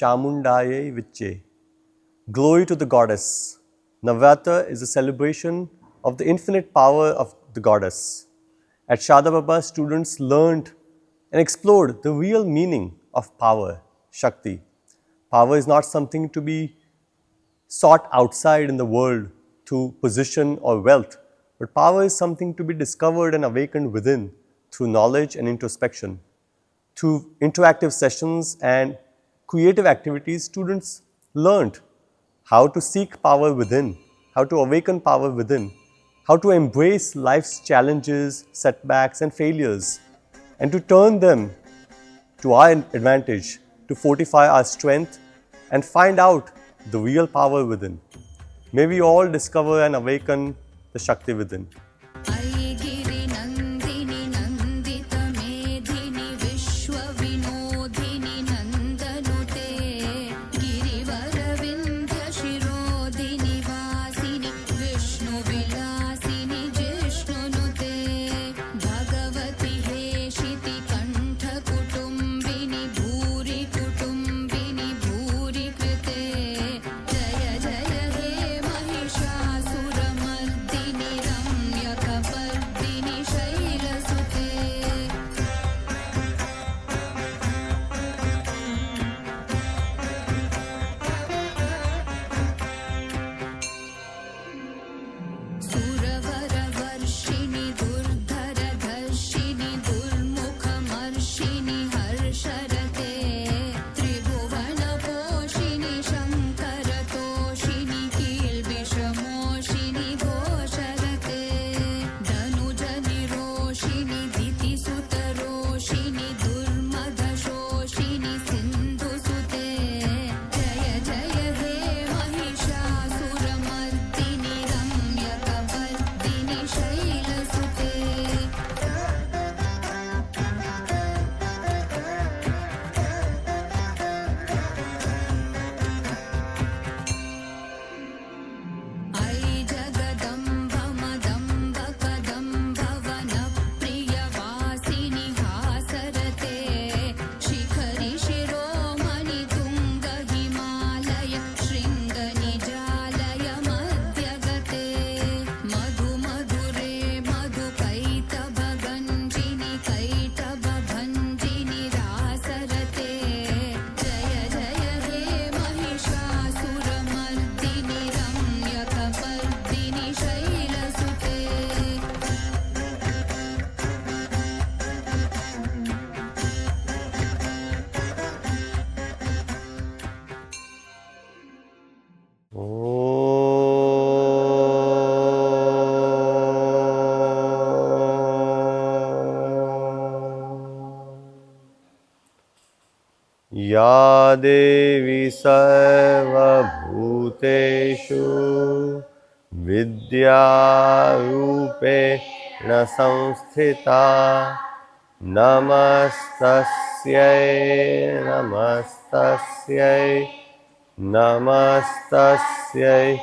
Chamundaye Viche. Glory to the goddess. Navaratra is a celebration of the infinite power of the goddess. At Sharada Prabha, students learned and explored the real meaning of power, Shakti. Power is not something to be sought outside in the world through position or wealth, but power is something to be discovered and awakened within through knowledge and introspection. Through interactive sessions and creative activities, students learned how to seek power within, how to awaken power within, how to embrace life's challenges, setbacks, and failures, and to turn them to our advantage, to fortify our strength and find out the real power within. May we all discover and awaken the Shakti within. Ya Devi Sarvabhuteshu Vidyarupena Samsthita Namastasyai Namastasyai Namastasyai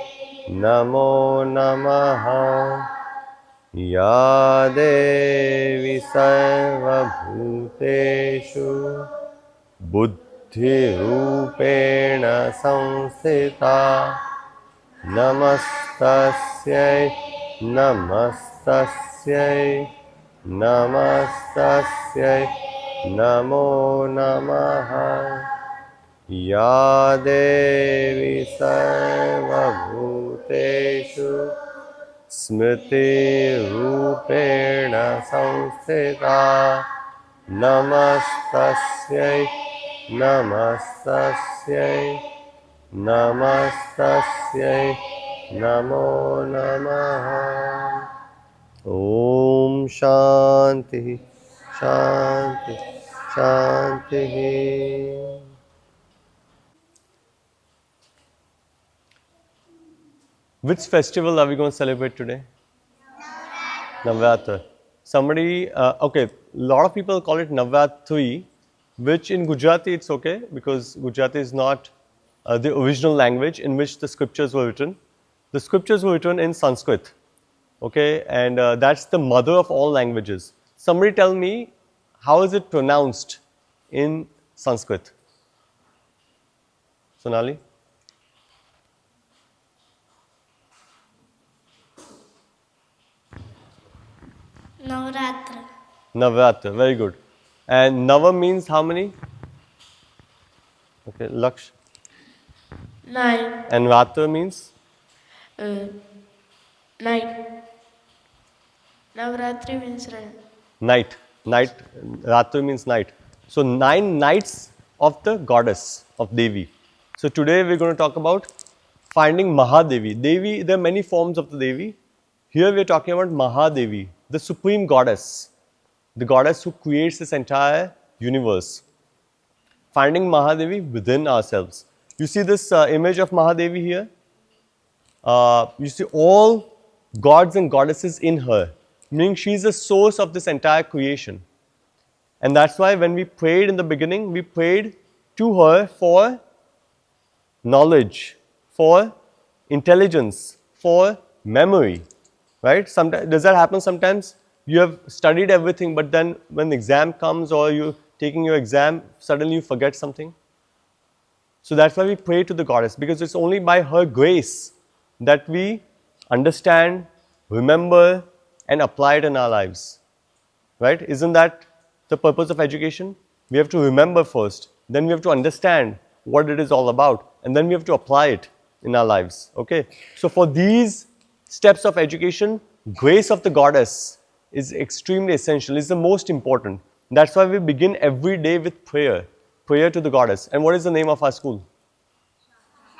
Namo Namaha Ya Devi Sarvabhuteshu Buddhi Rupena Samsthita Namastasyai Namastasyai Namastasyai Namo Namaha Ya Devi Sarvabhuteshu Smriti Rupena Samsthita Namastasyai Namastasyai Namastasyai Namo Namaha Om Shanti Shanti Shanti. Which festival are we going to celebrate today? Navaratra. Somebody, okay, a lot of people call it Navratri, which in Gujarati it's okay because Gujarati is not the original language in which the scriptures were written. The scriptures were written in Sanskrit, okay, and that's the mother of all languages. Somebody tell me, how is it pronounced in Sanskrit? Sonali? Navaratra. Navaratra, very good. And Nava means how many? Okay, Laksh. 9. And Ratra means? Night. Navaratri means rain. Night. Night. Ratra means night. So 9 nights of the goddess of Devi. So today we're going to talk about finding Mahadevi. Devi, there are many forms of the Devi. Here we are talking about Mahadevi, the supreme goddess, the goddess who creates this entire universe. Finding Mahadevi within ourselves. You see this image of Mahadevi here? You see all gods and goddesses in her, meaning she is the source of this entire creation. And that's why when we prayed in the beginning, we prayed to her for knowledge, for intelligence, for memory. Right? Sometimes, does that happen sometimes? You have studied everything, but then when the exam comes or you're taking your exam, suddenly you forget something. So that's why we pray to the goddess, because it's only by her grace that we understand, remember, and apply it in our lives. Right? Isn't that the purpose of education? We have to remember first, then we have to understand what it is all about, and then we have to apply it in our lives. Okay? So for these steps of education, grace of the goddess is extremely essential, is the most important. That's why we begin every day with prayer, prayer to the goddess. And what is the name of our school?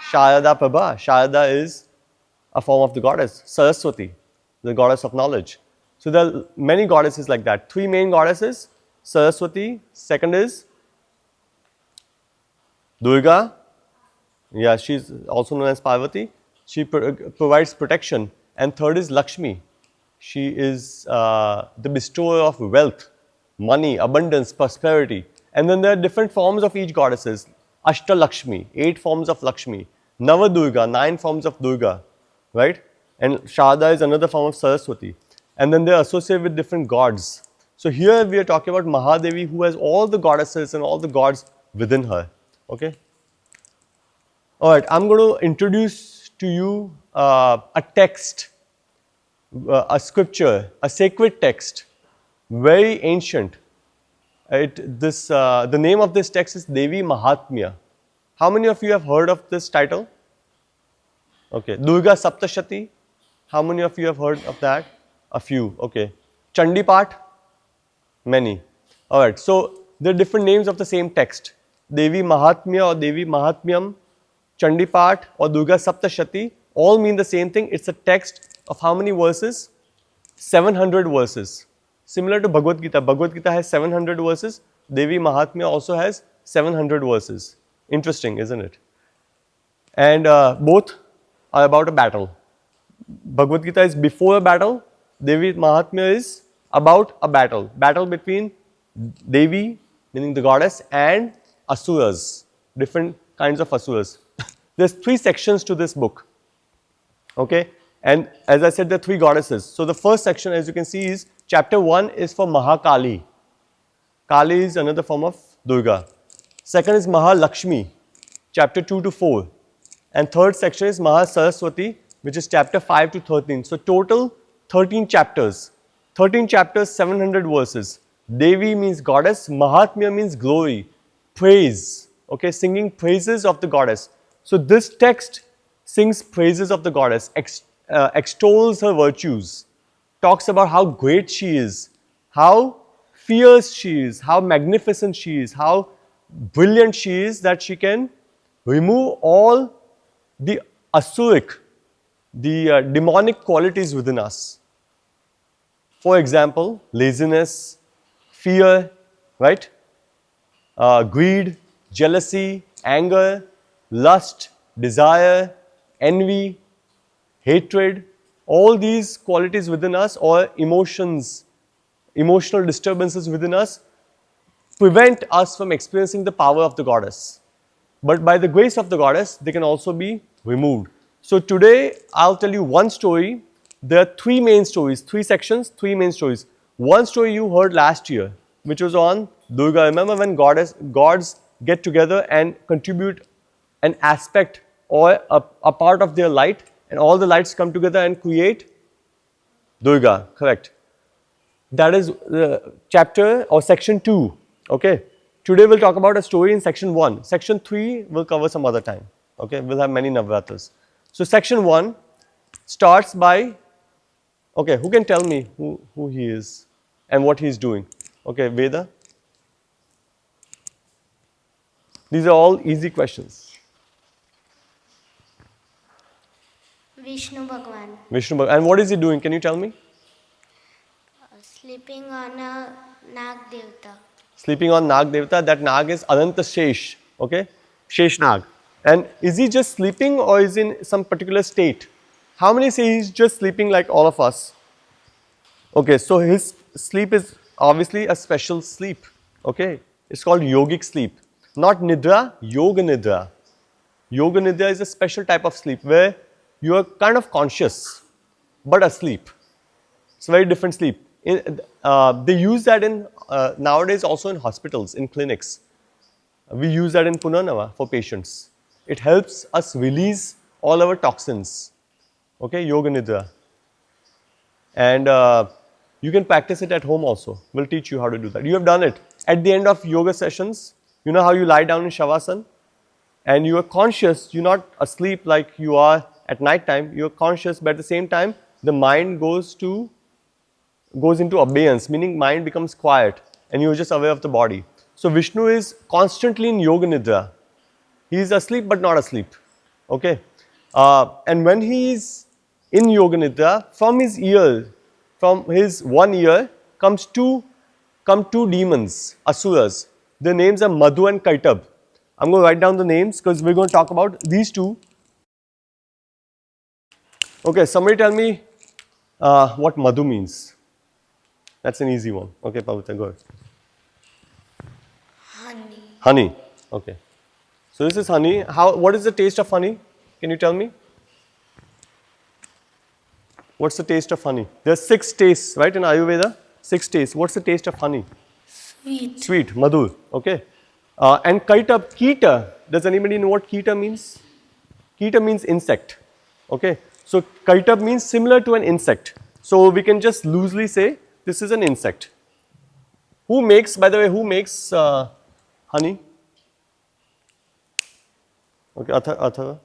Sharada Prabha. Sharada is a form of the goddess. Saraswati, the goddess of knowledge. So there are many goddesses like that. 3 main goddesses. Saraswati, second is Durga. Yeah, she's also known as Parvati. She provides protection. And third is Lakshmi. She is the bestower of wealth, money, abundance, prosperity. And then there are different forms of each goddesses. Ashta Lakshmi, 8 forms of Lakshmi. Navadurga, 9 forms of Durga. Right? And Sharada is another form of Saraswati. And then they are associated with different gods. So here we are talking about Mahadevi, who has all the goddesses and all the gods within her. Okay? Alright, I'm going to introduce to you a text, a scripture, a sacred text, very ancient. The name of this text is Devi Mahatmya. How many of you have heard of this title? Okay, Durga Saptashati. How many of you have heard of that? A few. Okay. Chandi Path? Many. Alright, so there are different names of the same text. Devi Mahatmya or Devi Mahatmyam, Chandi Path or Durga Saptashati all mean the same thing. It's a text of how many verses? 700 verses. Similar to Bhagavad Gita. Bhagavad Gita has 700 verses. Devi Mahatmya also has 700 verses. Interesting, isn't it? And both are about a battle. Bhagavad Gita is before a battle. Devi Mahatmya is about a battle. Battle between Devi, meaning the goddess, and Asuras. Different kinds of Asuras. There's 3 sections to this book. Okay? And as I said, there are 3 goddesses. So the first section, as you can see, is chapter 1 is for Mahakali. Kali is another form of Durga. Second is Mahalakshmi, chapter 2 to 4. And third section is Mahasaraswati, which is chapter 5 to 13. So total 13 chapters. 13 chapters, 700 verses. Devi means goddess, Mahatmya means glory, praise. Okay, singing praises of the goddess. So this text sings praises of the goddess, extols her virtues, talks about how great she is, how fierce she is, how magnificent she is, how brilliant she is, that she can remove all the asuric, the demonic qualities within us. For example, laziness, fear, right? Greed, jealousy, anger, lust, desire, envy, hatred, all these qualities within us, or emotions, emotional disturbances within us, prevent us from experiencing the power of the goddess. But by the grace of the goddess, they can also be removed. So today, I'll tell you one story. There are 3 main stories, 3 sections, 3 main stories. One story you heard last year, which was on Durga. Remember when gods get together and contribute an aspect or a part of their light, and all the lights come together and create Durga, correct. That is chapter or section 2. Okay. Today we'll talk about a story in section 1. Section 3 we'll cover some other time. Okay. We'll have many Navaratras. So section 1 starts by, okay, who can tell me who he is and what he is doing? Okay, Veda. These are all easy questions. Vishnu Bhagwan. Vishnu Bhagwan. And what is he doing? Can you tell me? Sleeping on a Nag Devta. Sleeping on Nag Devata. That Nag is Ananta Shesh. Okay? Shesh Nag. And is he just sleeping or is he in some particular state? How many say he's just sleeping like all of us? Okay, so his sleep is obviously a special sleep. Okay? It's called yogic sleep. Not Nidra, Yoga Nidra. Yoga Nidra is a special type of sleep where you are kind of conscious but asleep. It's a very different sleep. They use that in nowadays also in hospitals, in clinics. We use that in Punanava for patients. It helps us release all our toxins. Okay, Yoga Nidra. And you can practice it at home also. We'll teach you how to do that. You have done it. At the end of yoga sessions, you know how you lie down in Shavasana? And you are conscious, you're not asleep like you are at night time. You're conscious, but at the same time, the mind goes into abeyance, meaning mind becomes quiet and you're just aware of the body. So Vishnu is constantly in Yoga Nidra. He is asleep but not asleep. Okay. And when he is in Yoga Nidra, from his one ear come two demons, asuras. Their names are Madhu and Kaitabha. I'm going to write down the names because we're going to talk about these two. Okay, somebody tell me what Madhu means. That's an easy one. Okay, Pavitra, go ahead. Honey. Honey. Okay. So this is honey. What is the taste of honey? Can you tell me? What's the taste of honey? There are 6 tastes, right, in Ayurveda? 6 tastes. What's the taste of honey? Sweet. Sweet, madhur. Okay. And Kaitabha, Kita. Does anybody know what Kita means? Kita means insect. Okay. So Kaitabha means similar to an insect. So we can just loosely say this is an insect. Who makes, by the way, honey? Okay, Athara.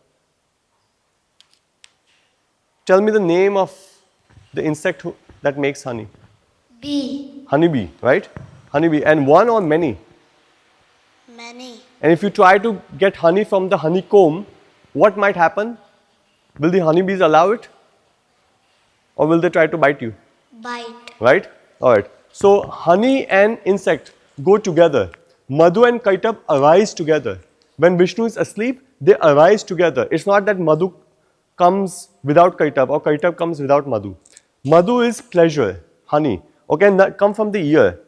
Tell me the name of the insect that makes honey. Bee. Honeybee, right? Honeybee. And one or many? Many. And if you try to get honey from the honeycomb, what might happen? Will the honeybees allow it? Or will they try to bite you? Bite. Right? Alright. So honey and insect go together. Madhu and Kaitabha arise together. When Vishnu is asleep, they arise together. It's not that Madhu comes without Kaitabha or Kaitabha comes without Madhu. Madhu is pleasure, honey. Okay, and that come from the ear.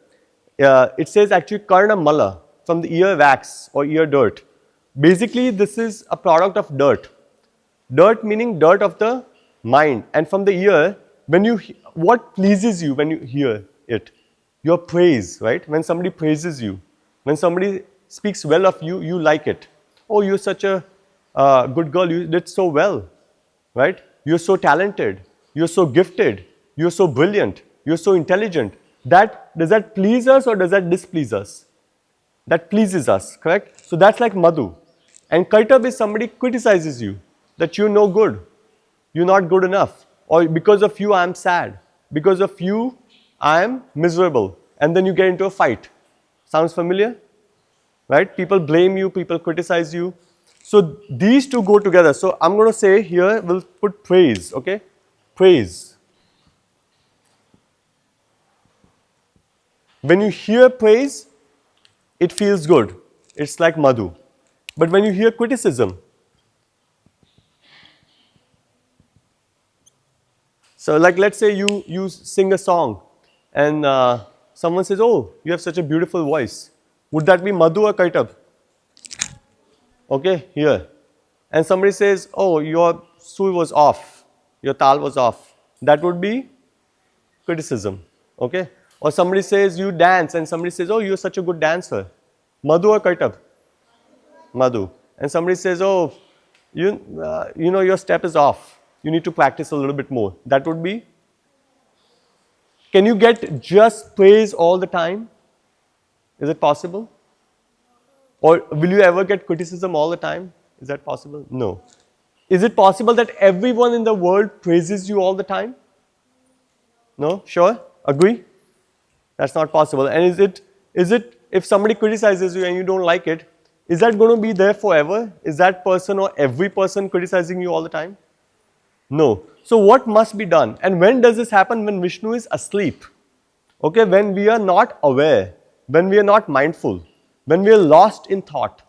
It says actually Karna Mala, from the ear wax or ear dirt. Basically, this is a product of dirt. Dirt meaning dirt of the mind. And from the ear, what pleases you when you hear it? Your praise, right? When somebody praises you, when somebody speaks well of you, you like it. Oh, you're such a good girl, you did so well, right? You're so talented, you're so gifted, you're so brilliant, you're so intelligent. Does that please us or does that displease us? That pleases us, correct? So that's like Madhu. And Kaitabha is somebody criticizes you, that you're no good, you're not good enough, or because of you I am sad, because of you I am miserable, and then you get into a fight. Sounds familiar? Right? People blame you, people criticize you. So these two go together. So I'm going to say here, we'll put praise, okay? Praise. When you hear praise, it feels good. It's like Madhu. But when you hear criticism, so like let's say you sing a song and someone says, oh, you have such a beautiful voice. Would that be Madhu or Kaitabha? Okay, here. And somebody says, oh, your sur was off, your tal was off. That would be criticism. Okay? Or somebody says you dance and somebody says, oh, you're such a good dancer. Madhu or Kaitabha? Madhu. and somebody says, oh, you know, your step is off. You need to practice a little bit more. That would be, can you get just praise all the time? Is it possible? Or will you ever get criticism all the time? Is that possible? No. Is it possible that everyone in the world praises you all the time? No? Sure? Agree? That's not possible. And is it if somebody criticizes you and you don't like it, is that going to be there forever? Is that person or every person criticizing you all the time? No. So what must be done? And when does this happen? When Vishnu is asleep. Okay, when we are not aware, when we are not mindful, when we are lost in thought.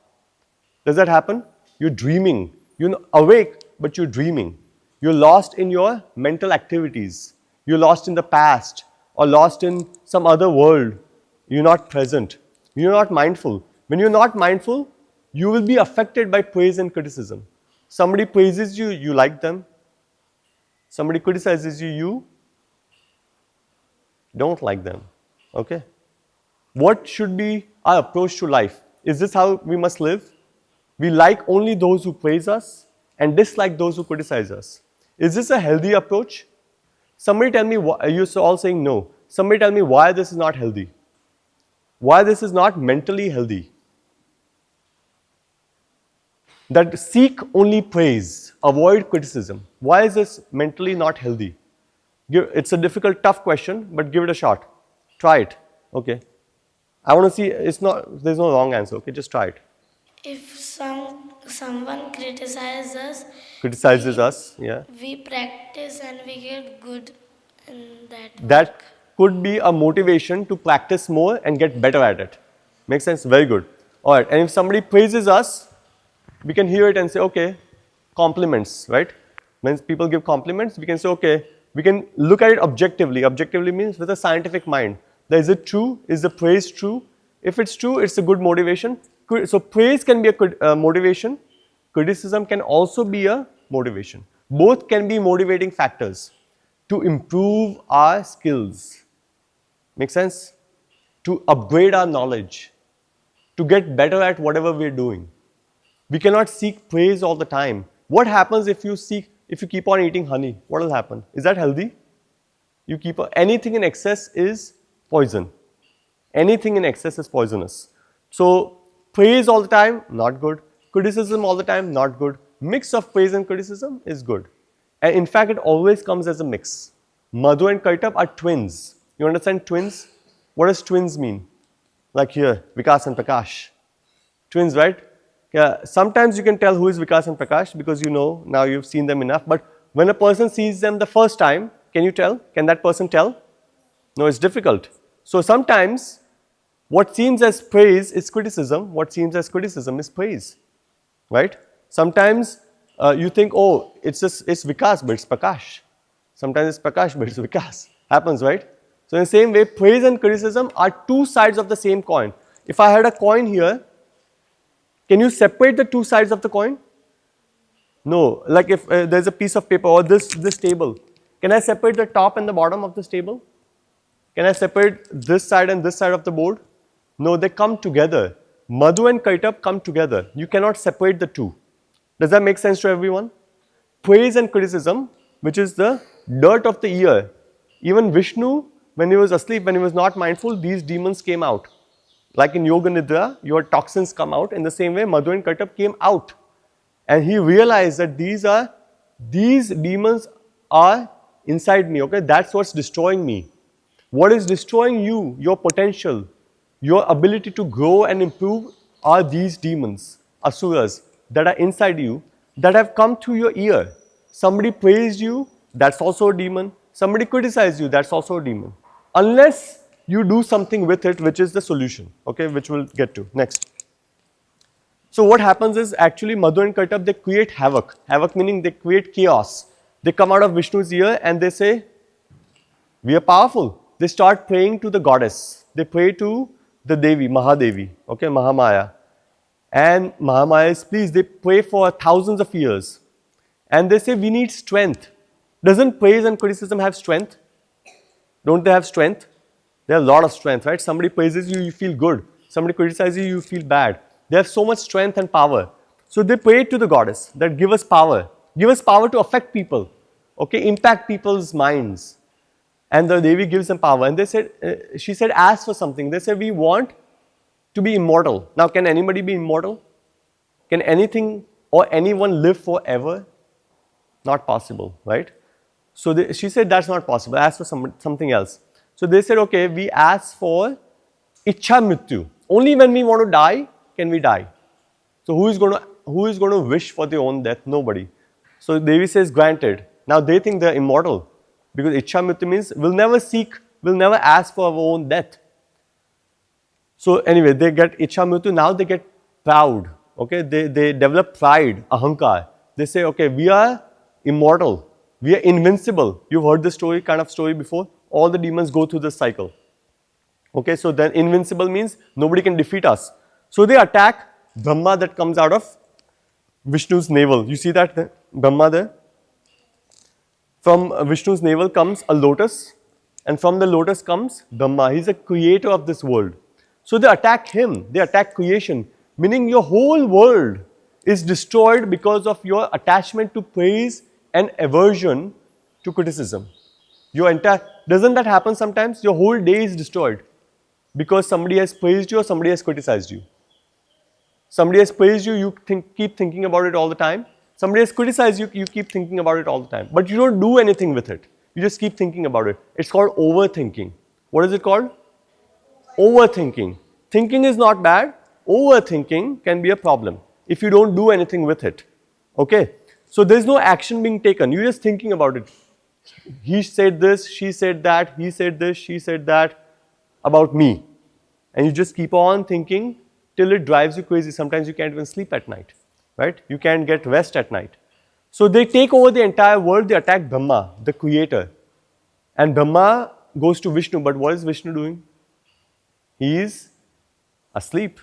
Does that happen? You're dreaming. You're awake, but you're dreaming. You're lost in your mental activities. You're lost in the past or lost in some other world. You're not present. You're not mindful. When you're not mindful, you will be affected by praise and criticism. Somebody praises you, you like them. Somebody criticizes you, you don't like them. Okay? What should be our approach to life? Is this how we must live? We like only those who praise us and dislike those who criticize us. Is this a healthy approach? Somebody tell me, you're all saying no. Somebody tell me why this is not healthy. Why this is not mentally healthy. That seek only praise, avoid criticism. Why is this mentally not healthy? It's a difficult, tough question, but give it a shot. Try it. Okay. I want to see, there's no wrong answer. Okay, just try it. If someone Criticizes us, yeah. we practice and we get good in that. That could be a motivation to practice more and get better at it. Makes sense? Very good. Alright, and if somebody praises us, we can hear it and say, okay, compliments, right? When people give compliments, we can say, okay, we can look at it objectively. Objectively means with a scientific mind. Is it true? Is the praise true? If it's true, it's a good motivation. So praise can be a motivation. Criticism can also be a motivation. Both can be motivating factors to improve our skills. Make sense? To upgrade our knowledge. To get better at whatever we're doing. We cannot seek praise all the time. What happens if you keep on eating honey? What will happen? Is that healthy? Anything in excess is poison. Anything in excess is poisonous. So praise all the time, not good. Criticism all the time, not good. Mix of praise and criticism is good. And in fact, it always comes as a mix. Madhu and Kaitabha are twins. You understand twins? What does twins mean? Like here, Vikas and Prakash. Twins, right? Yeah, sometimes you can tell who is Vikas and Prakash because you know, now you've seen them enough. But when a person sees them the first time, can you tell? Can that person tell? No, it's difficult. So sometimes what seems as praise is criticism. What seems as criticism is praise. Right? Sometimes you think, oh, it's Vikas, but it's Prakash. Sometimes it's Prakash, but it's Vikas. Happens, right? So in the same way, praise and criticism are two sides of the same coin. If I had a coin here, can you separate the two sides of the coin? No. Like if there's a piece of paper or this table, can I separate the top and the bottom of this table? Can I separate this side and this side of the board? No, they come together. Madhu and Kaitabha come together. You cannot separate the two. Does that make sense to everyone? Praise and criticism, which is the dirt of the ear. Even Vishnu, when he was asleep, when he was not mindful, these demons came out. Like in Yoga Nidra, your toxins come out. In the same way, Madhu and Kaitabha came out. And he realized that these demons are inside me, okay? That's what's destroying me. What is destroying you, your potential, your ability to grow and improve are these demons, asuras, that are inside you, that have come through your ear. Somebody praised you, that's also a demon. Somebody criticized you, that's also a demon. Unless you do something with it, which is the solution, okay, which we'll get to. Next. So what happens is actually Madhu and Kaitabha, they create havoc. Havoc meaning they create chaos. They come out of Vishnu's ear and they say, we are powerful. They start praying to the goddess. They pray to the Devi, Mahadevi, okay, Mahamaya. And Mahamaya is pleased. They pray for thousands of years. And they say, we need strength. Doesn't praise and criticism have strength? Don't they have strength? They have a lot of strength, right? Somebody praises you, you feel good. Somebody criticizes you, you feel bad. They have so much strength and power. So they prayed to the goddess that give us power to affect people, okay, impact people's minds. And the Devi gives them power. And they said, she said, ask for something. They said, we want to be immortal. Now, can anybody be immortal? Can anything or anyone live forever? Not possible, right? So she said, that's not possible. Ask for something else. So they said, okay, we ask for Ichha Mrityu. Only when we want to die, can we die. So who is going to wish for their own death? Nobody. So Devi says, granted. Now they think they're immortal. Because Ichha Mrityu means we'll never ask for our own death. So anyway, they get Ichha Mrityu, now they get proud. Okay, they develop pride, ahankar. They say, okay, we are immortal, we are invincible. You've heard this kind of story before. All the demons go through this cycle. Okay, so then invincible means nobody can defeat us. So they attack Brahma that comes out of Vishnu's navel. You see that Brahma there? From Vishnu's navel comes a lotus, and from the lotus comes Brahma. He's the creator of this world. So they attack him, they attack creation, meaning your whole world is destroyed because of your attachment to praise and aversion to criticism. Doesn't that happen sometimes? Your whole day is destroyed because somebody has praised you or somebody has criticized you. Somebody has praised you, you keep thinking about it all the time. Somebody has criticized you, you keep thinking about it all the time. But you don't do anything with it. You just keep thinking about it. It's called overthinking. What is it called? Overthinking. Thinking is not bad. Overthinking can be a problem if you don't do anything with it. Okay? So there's no action being taken. You're just thinking about it. He said this, she said that, he said this, she said that about me. And you just keep on thinking till it drives you crazy. Sometimes you can't even sleep at night. Right? You can't get rest at night. So they take over the entire world, they attack Brahma, the creator. And Brahma goes to Vishnu, but what is Vishnu doing? He is asleep.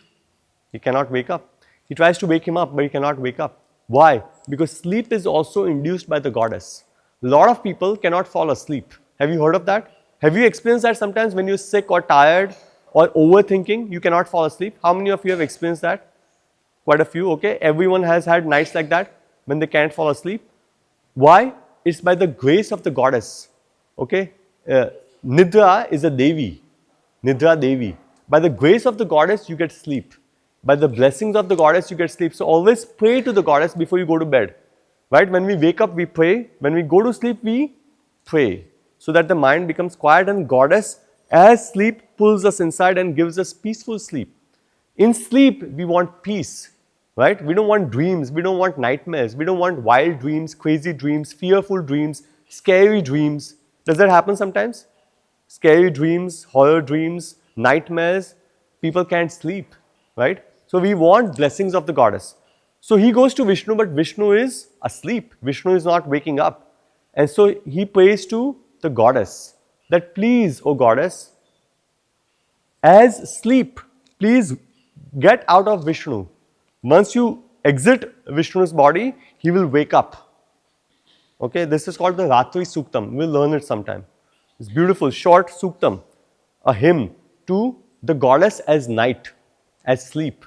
He cannot wake up. He tries to wake him up, but he cannot wake up. Why? Because sleep is also induced by the goddess. A lot of people cannot fall asleep. Have you heard of that? Have you experienced that sometimes when you're sick or tired or overthinking, you cannot fall asleep? How many of you have experienced that? Quite a few, okay? Everyone has had nights like that when they can't fall asleep. Why? It's by the grace of the goddess, okay? Nidra is a Devi, Nidra Devi. By the grace of the goddess, you get sleep. By the blessings of the goddess, you get sleep. So always pray to the goddess before you go to bed, right? When we wake up, we pray. When we go to sleep, we pray. So that the mind becomes quiet, and goddess, as sleep, pulls us inside and gives us peaceful sleep. In sleep, we want peace. Right? We don't want dreams, we don't want nightmares, we don't want wild dreams, crazy dreams, fearful dreams, scary dreams. Does that happen sometimes? Scary dreams, horror dreams, nightmares, people can't sleep, right? So we want blessings of the goddess. So he goes to Vishnu, but Vishnu is asleep. Vishnu is not waking up. And so he prays to the goddess that please, O goddess, as sleep, please get out of Vishnu. Once you exit Vishnu's body, he will wake up. Okay, this is called the Ratri Suktam. We'll learn it sometime. It's beautiful, short Suktam, a hymn to the goddess as night, as sleep,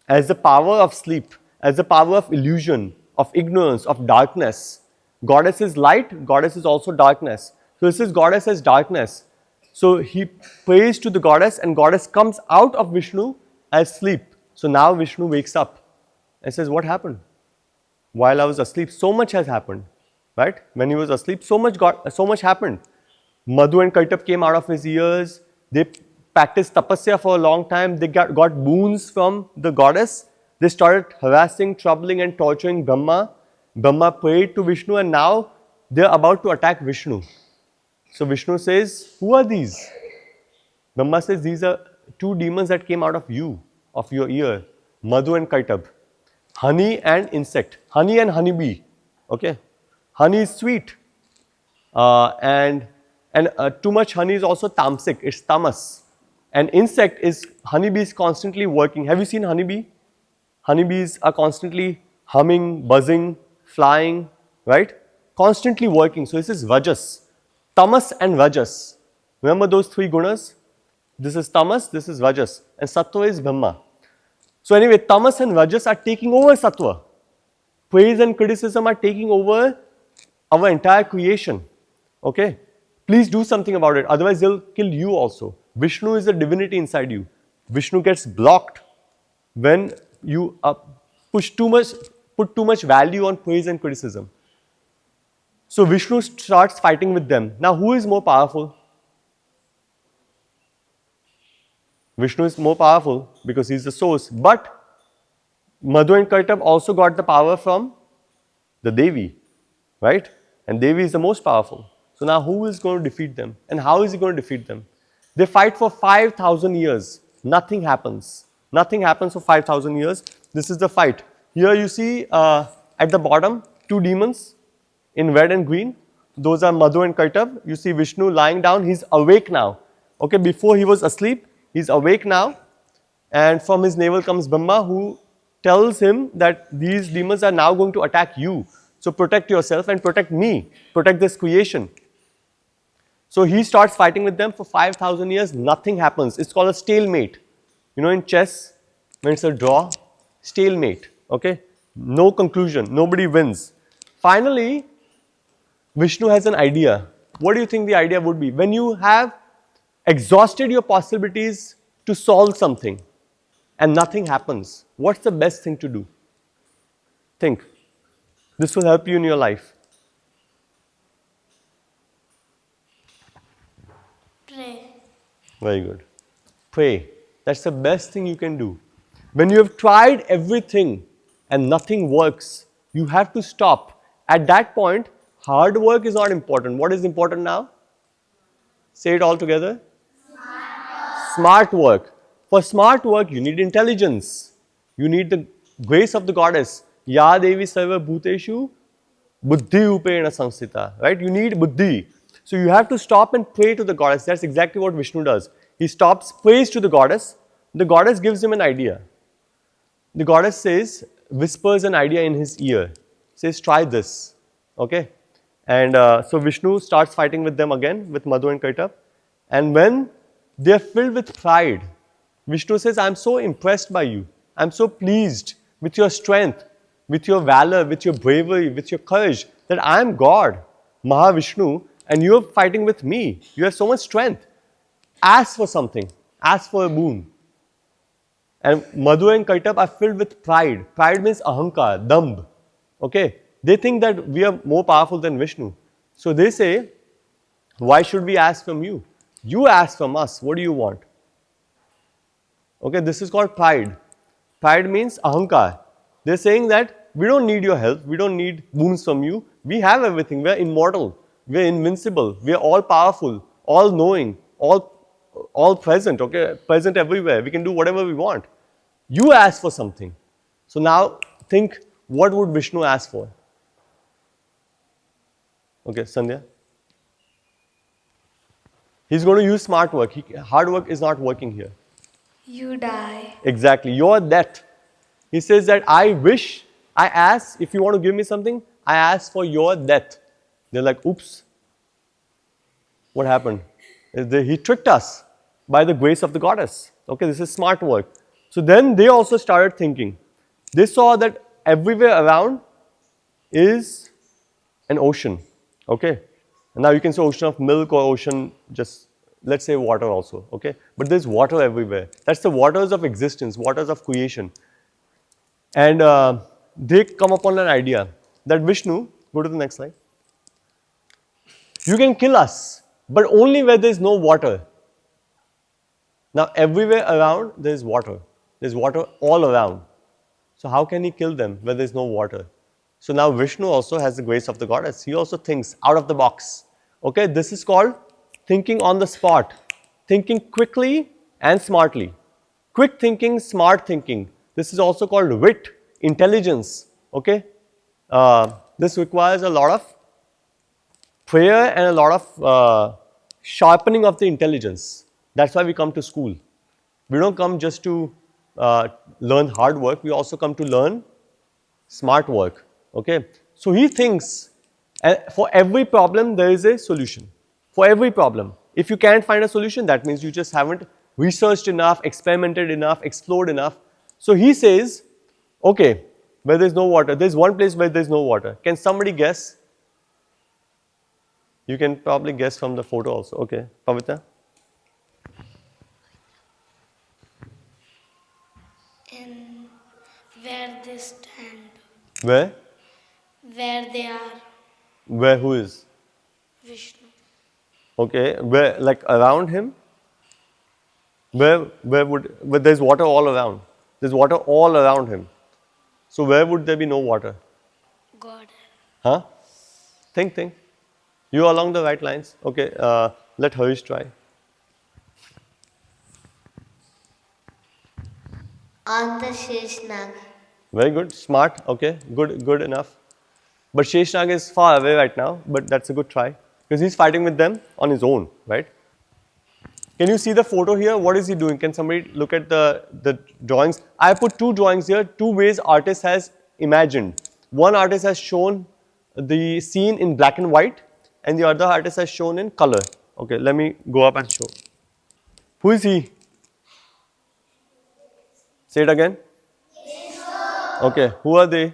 as the power of sleep, as the power of illusion, of ignorance, of darkness. Goddess is light, goddess is also darkness. So this is goddess as darkness. So he prays to the goddess, and goddess comes out of Vishnu as sleep. So now Vishnu wakes up and says, what happened? While I was asleep, so much has happened, right? When he was asleep, so much happened. Madhu and Kaitabha came out of his ears. They practiced tapasya for a long time. They got boons from the goddess. They started harassing, troubling and torturing Brahma. Brahma prayed to Vishnu, and now they are about to attack Vishnu. So Vishnu says, who are these? Brahma says, these are two demons that came out of you, of your ear, Madhu and Kaitabha. Honey and insect, honey and honeybee, okay. Honey is sweet, and too much honey is also tamasic, it's tamas. And insect is, honeybee is constantly working. Have you seen honeybee? Honeybees are constantly humming, buzzing, flying, right? Constantly working. So this is Vajas, Tamas and Vajas. Remember those three gunas? This is Tamas, this is Vajas, and Sattva is Brahma. So anyway, tamas and rajas are taking over sattva. Praise and criticism are taking over our entire creation. Okay? Please do something about it, otherwise they'll kill you also. Vishnu is a divinity inside you. Vishnu gets blocked when you put too much value on praise and criticism. So Vishnu starts fighting with them. Now who is more powerful? Vishnu is more powerful because he is the source. But Madhu and Kaitabha also got the power from the Devi, right? And Devi is the most powerful. So now who is going to defeat them? And how is he going to defeat them? They fight for 5,000 years. Nothing happens. Nothing happens for 5,000 years. This is the fight. Here you see at the bottom 2 demons in red and green. Those are Madhu and Kaitabha. You see Vishnu lying down. He's awake now. Okay, before he was asleep. He's awake now. And from his navel comes Brahma, who tells him that these demons are now going to attack you. So protect yourself and protect me. Protect this creation. So he starts fighting with them for 5,000 years. Nothing happens. It's called a stalemate. You know, in chess, when it's a draw, stalemate. Okay? No conclusion. Nobody wins. Finally, Vishnu has an idea. What do you think the idea would be? When you have exhausted your possibilities to solve something and nothing happens, what's the best thing to do? Think. This will help you in your life. Pray. Very good. Pray. That's the best thing you can do. When you have tried everything and nothing works, you have to stop. At that point, hard work is not important. What is important now? Say it all together. Smart work. For smart work, you need intelligence. You need the grace of the goddess. Ya Devi Sarva Bhuteshu Buddhi Upena Samsita. Right? You need buddhi. So you have to stop and pray to the goddess. That's exactly what Vishnu does. He stops, prays to the goddess. The goddess gives him an idea. The goddess says, whispers an idea in his ear. Says, try this. Okay? And so Vishnu starts fighting with them again, with Madhu and Kaitabha. And when they are filled with pride, Vishnu says, I am so impressed by you. I am so pleased with your strength, with your valor, with your bravery, with your courage, that I am God, Mahavishnu, and you are fighting with me. You have so much strength. Ask for something. Ask for a boon. And Madhu and Kaitabha are filled with pride. Pride means ahankar, dambh. Okay? They think that we are more powerful than Vishnu. So they say, why should we ask from you? You ask from us. What do you want? Okay, this is called pride. Pride means ahankar. They're saying that we don't need your help. We don't need boons from you. We have everything. We are immortal. We are invincible. We are all powerful, all knowing, all present. Okay, present everywhere. We can do whatever we want. You ask for something. So now think, what would Vishnu ask for? Okay, Sandhya. He's going to use smart work. Hard work is not working here. You die. Exactly. Your death. He says that I ask, if you want to give me something, I ask for your death. They're like, oops. What happened? He tricked us by the grace of the goddess. Okay, this is smart work. So then they also started thinking. They saw that everywhere around is an ocean. Okay. And now you can say ocean of milk or ocean, just let's say water also. Okay. But there's water everywhere. That's the waters of existence, waters of creation. And they come upon an idea that Vishnu, go to the next slide. You can kill us, but only where there's no water. Now everywhere around there's water. There's water all around. So how can he kill them where there's no water? So now Vishnu also has the grace of the goddess. He also thinks out of the box. Okay, this is called thinking on the spot. Thinking quickly and smartly. Quick thinking, smart thinking. This is also called wit, intelligence. Okay, this requires a lot of prayer and a lot of sharpening of the intelligence. That's why we come to school. We don't come just to learn hard work. We also come to learn smart work. Okay, so he thinks for every problem there is a solution. For every problem. If you can't find a solution, that means you just haven't researched enough, experimented enough, explored enough. So he says, okay, where there is no water, there is one place where there is no water. Can somebody guess? You can probably guess from the photo also. Okay, Pavitra? in where they stand, Where? where they are, Where, who is? Vishnu. Okay, where, like around him? Where there's water all around. There's water all around him. So where would there be no water? God. Huh? Think. You are along the right lines. Okay, let Harish try. On the Sheshnag. Very good, smart. Okay, good enough. But Sheshnag is far away right now, but that's a good try. Because he's fighting with them on his own, right? Can you see the photo here? What is he doing? Can somebody look at the drawings? I put two drawings here, two ways artist has imagined. One artist has shown the scene in black and white, and the other artist has shown in color. Okay, let me go up and show. Who is he? Say it again. Okay, who are they?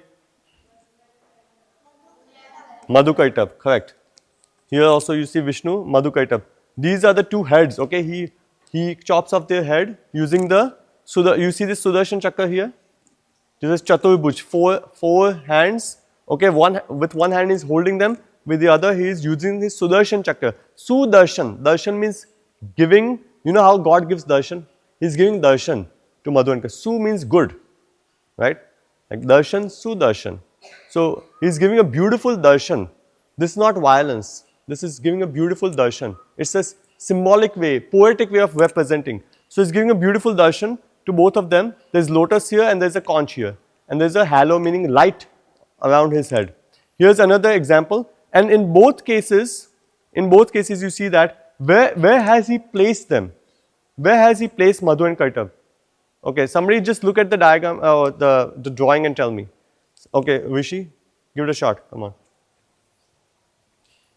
Madhu Kaitabha, correct. Here also you see Vishnu, Madhu Kaitabha. These are the two heads, okay. He chops off their head using the, you see this Sudarshan Chakra here? This is Chaturbhuj, four hands, okay. With one hand he is holding them, with the other he is using his Sudarshan Chakra. Sudarshan, darshan means giving, you know how God gives darshan? He is giving darshan to Madhu and Kaitabha. Su means good, right? Like darshan, Sudarshan. So he is giving a beautiful darshan. This is not violence. This is giving a beautiful darshan. It's a symbolic way, poetic way of representing. So he's giving a beautiful darshan to both of them. There's lotus here and there's a conch here. And there's a halo meaning light around his head. Here's another example. And in both cases you see that where has he placed them? Where has he placed Madhu and Kaitabha? Okay, somebody just look at the diagram or the drawing and tell me. Okay, Rishi, give it a shot. Come on.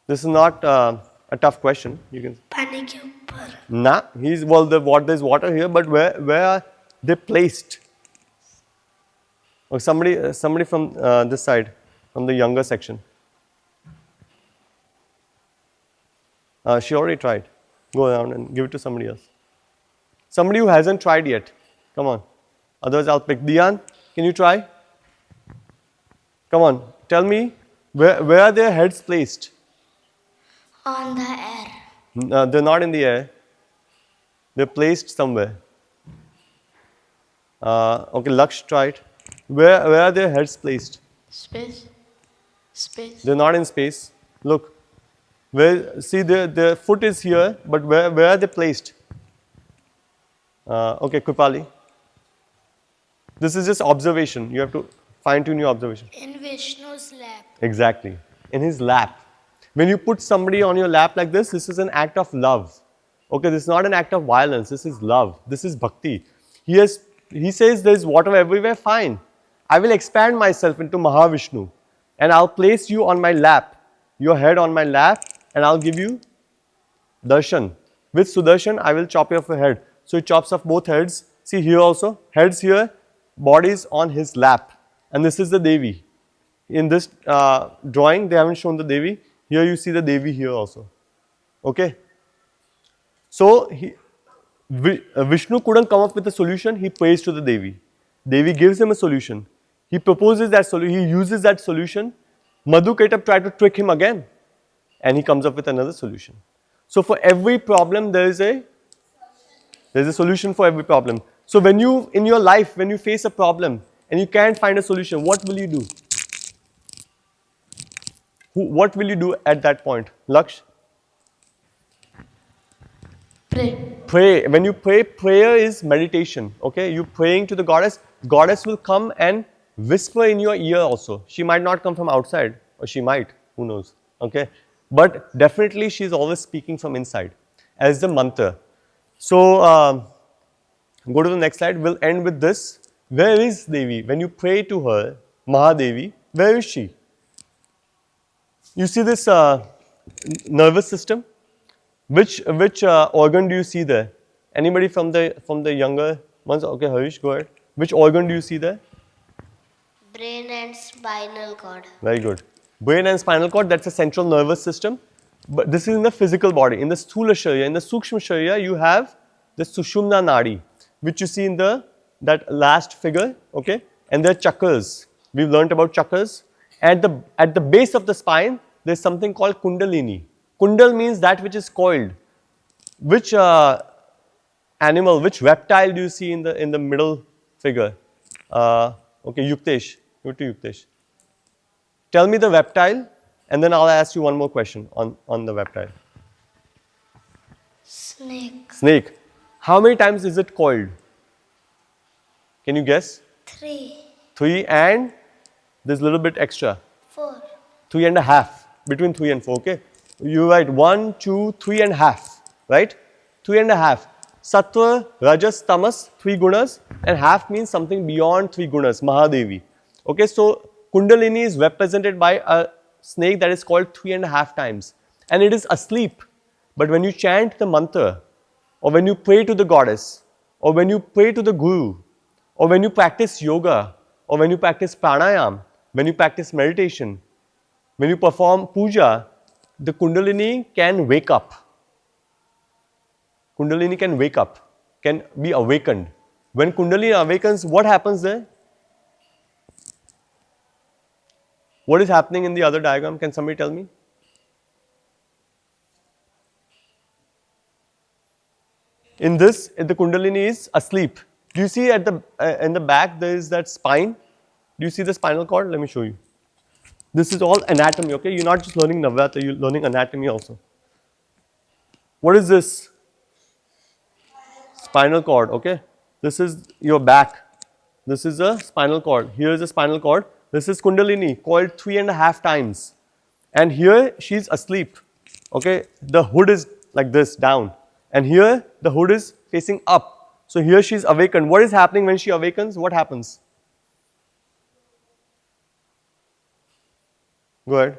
This is not a tough question. You can. पानी के ऊपर. Nah, there's water here, but where are they placed? Or somebody from this side, from the younger section. She already tried. Go around and give it to somebody else. Somebody who hasn't tried yet. Come on. Otherwise, I'll pick. Diyan, can you try? Come on. Tell me, where are their heads placed? On the air. They're not in the air. They're placed somewhere. Okay, Laksh, try it. Where are their heads placed? Space. They're not in space. Look. See, their foot is here, but where are they placed? Okay, Kripali. This is just observation. You have to fine-tune your observation. In Vishnu's lap. Exactly. In his lap. When you put somebody on your lap like this is an act of love. Okay, this is not an act of violence. This is love. This is bhakti. He says there is water everywhere. Fine. I will expand myself into Mahavishnu and I'll place you on my lap, your head on my lap, and I'll give you darshan. With Sudarshan, I will chop off your head. So he chops off both heads. See here also, heads here, bodies on his lap. And this is the Devi. In this drawing, they haven't shown the Devi. Here you see the Devi here also. Okay. So Vishnu couldn't come up with a solution. He prays to the Devi. Devi gives him a solution. He proposes that solution. He uses that solution. Madhu Kaitabha tried to trick him again. And he comes up with another solution. So for every problem, there's a solution for every problem. So when you, in your life, when you face a problem and you can't find a solution, what will you do? What will you do at that point? Laksh? Pray. Pray. When you pray, prayer is meditation. Okay, you praying to the goddess. Goddess will come and whisper in your ear also. She might not come from outside, or she might. Who knows? Okay, but definitely she is always speaking from inside as the mantra. So go to the next slide. We'll end with this. Where is Devi? When you pray to her, Mahadevi, where is she? You see this nervous system? Which organ do you see there? Anybody from the younger ones? Okay, Harish, go ahead. Which organ do you see there? Brain and spinal cord. Very good. Brain and spinal cord, that's the central nervous system. But this is in the physical body. In the Sthula Sharira, in the Sukshma Sharira, you have the Sushumna Nadi, which you see in that last figure, okay? And there are chakras. We've learnt about chakras. At the base of the spine, there's something called Kundalini. Kundal means that which is coiled. Which animal, which reptile do you see in the middle figure? Okay, Yuktesh. Go to Yuktesh. Tell me the reptile, and then I'll ask you one more question on the reptile. Snake. Snake. How many times is it coiled? Can you guess? 3. 3 and there's a little bit extra. 4. 3.5. Between 3 and 4, okay? You write 1, 2, 3.5, right? 3.5. Sattva, Rajas, Tamas, 3 gunas, and half means something beyond 3 gunas, Mahadevi. Okay, so Kundalini is represented by a snake that is called 3.5 times, and it is asleep. But when you chant the mantra, or when you pray to the goddess, or when you pray to the guru, or when you practice yoga, or when you practice pranayam, when you practice meditation, when you perform puja, the Kundalini can wake up. Kundalini can wake up, can be awakened. When Kundalini awakens, what happens there? What is happening in the other diagram? Can somebody tell me? In this, the Kundalini is asleep. Do you see at in the back there is that spine? Do you see the spinal cord? Let me show you. This is all anatomy, okay? You're not just learning Navaratra, you're learning anatomy also. What is this? Spinal cord, okay? This is your back. This is a spinal cord. Here is a spinal cord. This is Kundalini, coiled 3.5 times. And here she's asleep, okay? The hood is like this, down. And here the hood is facing up. So here she's awakened. What is happening when she awakens? What happens? Go ahead.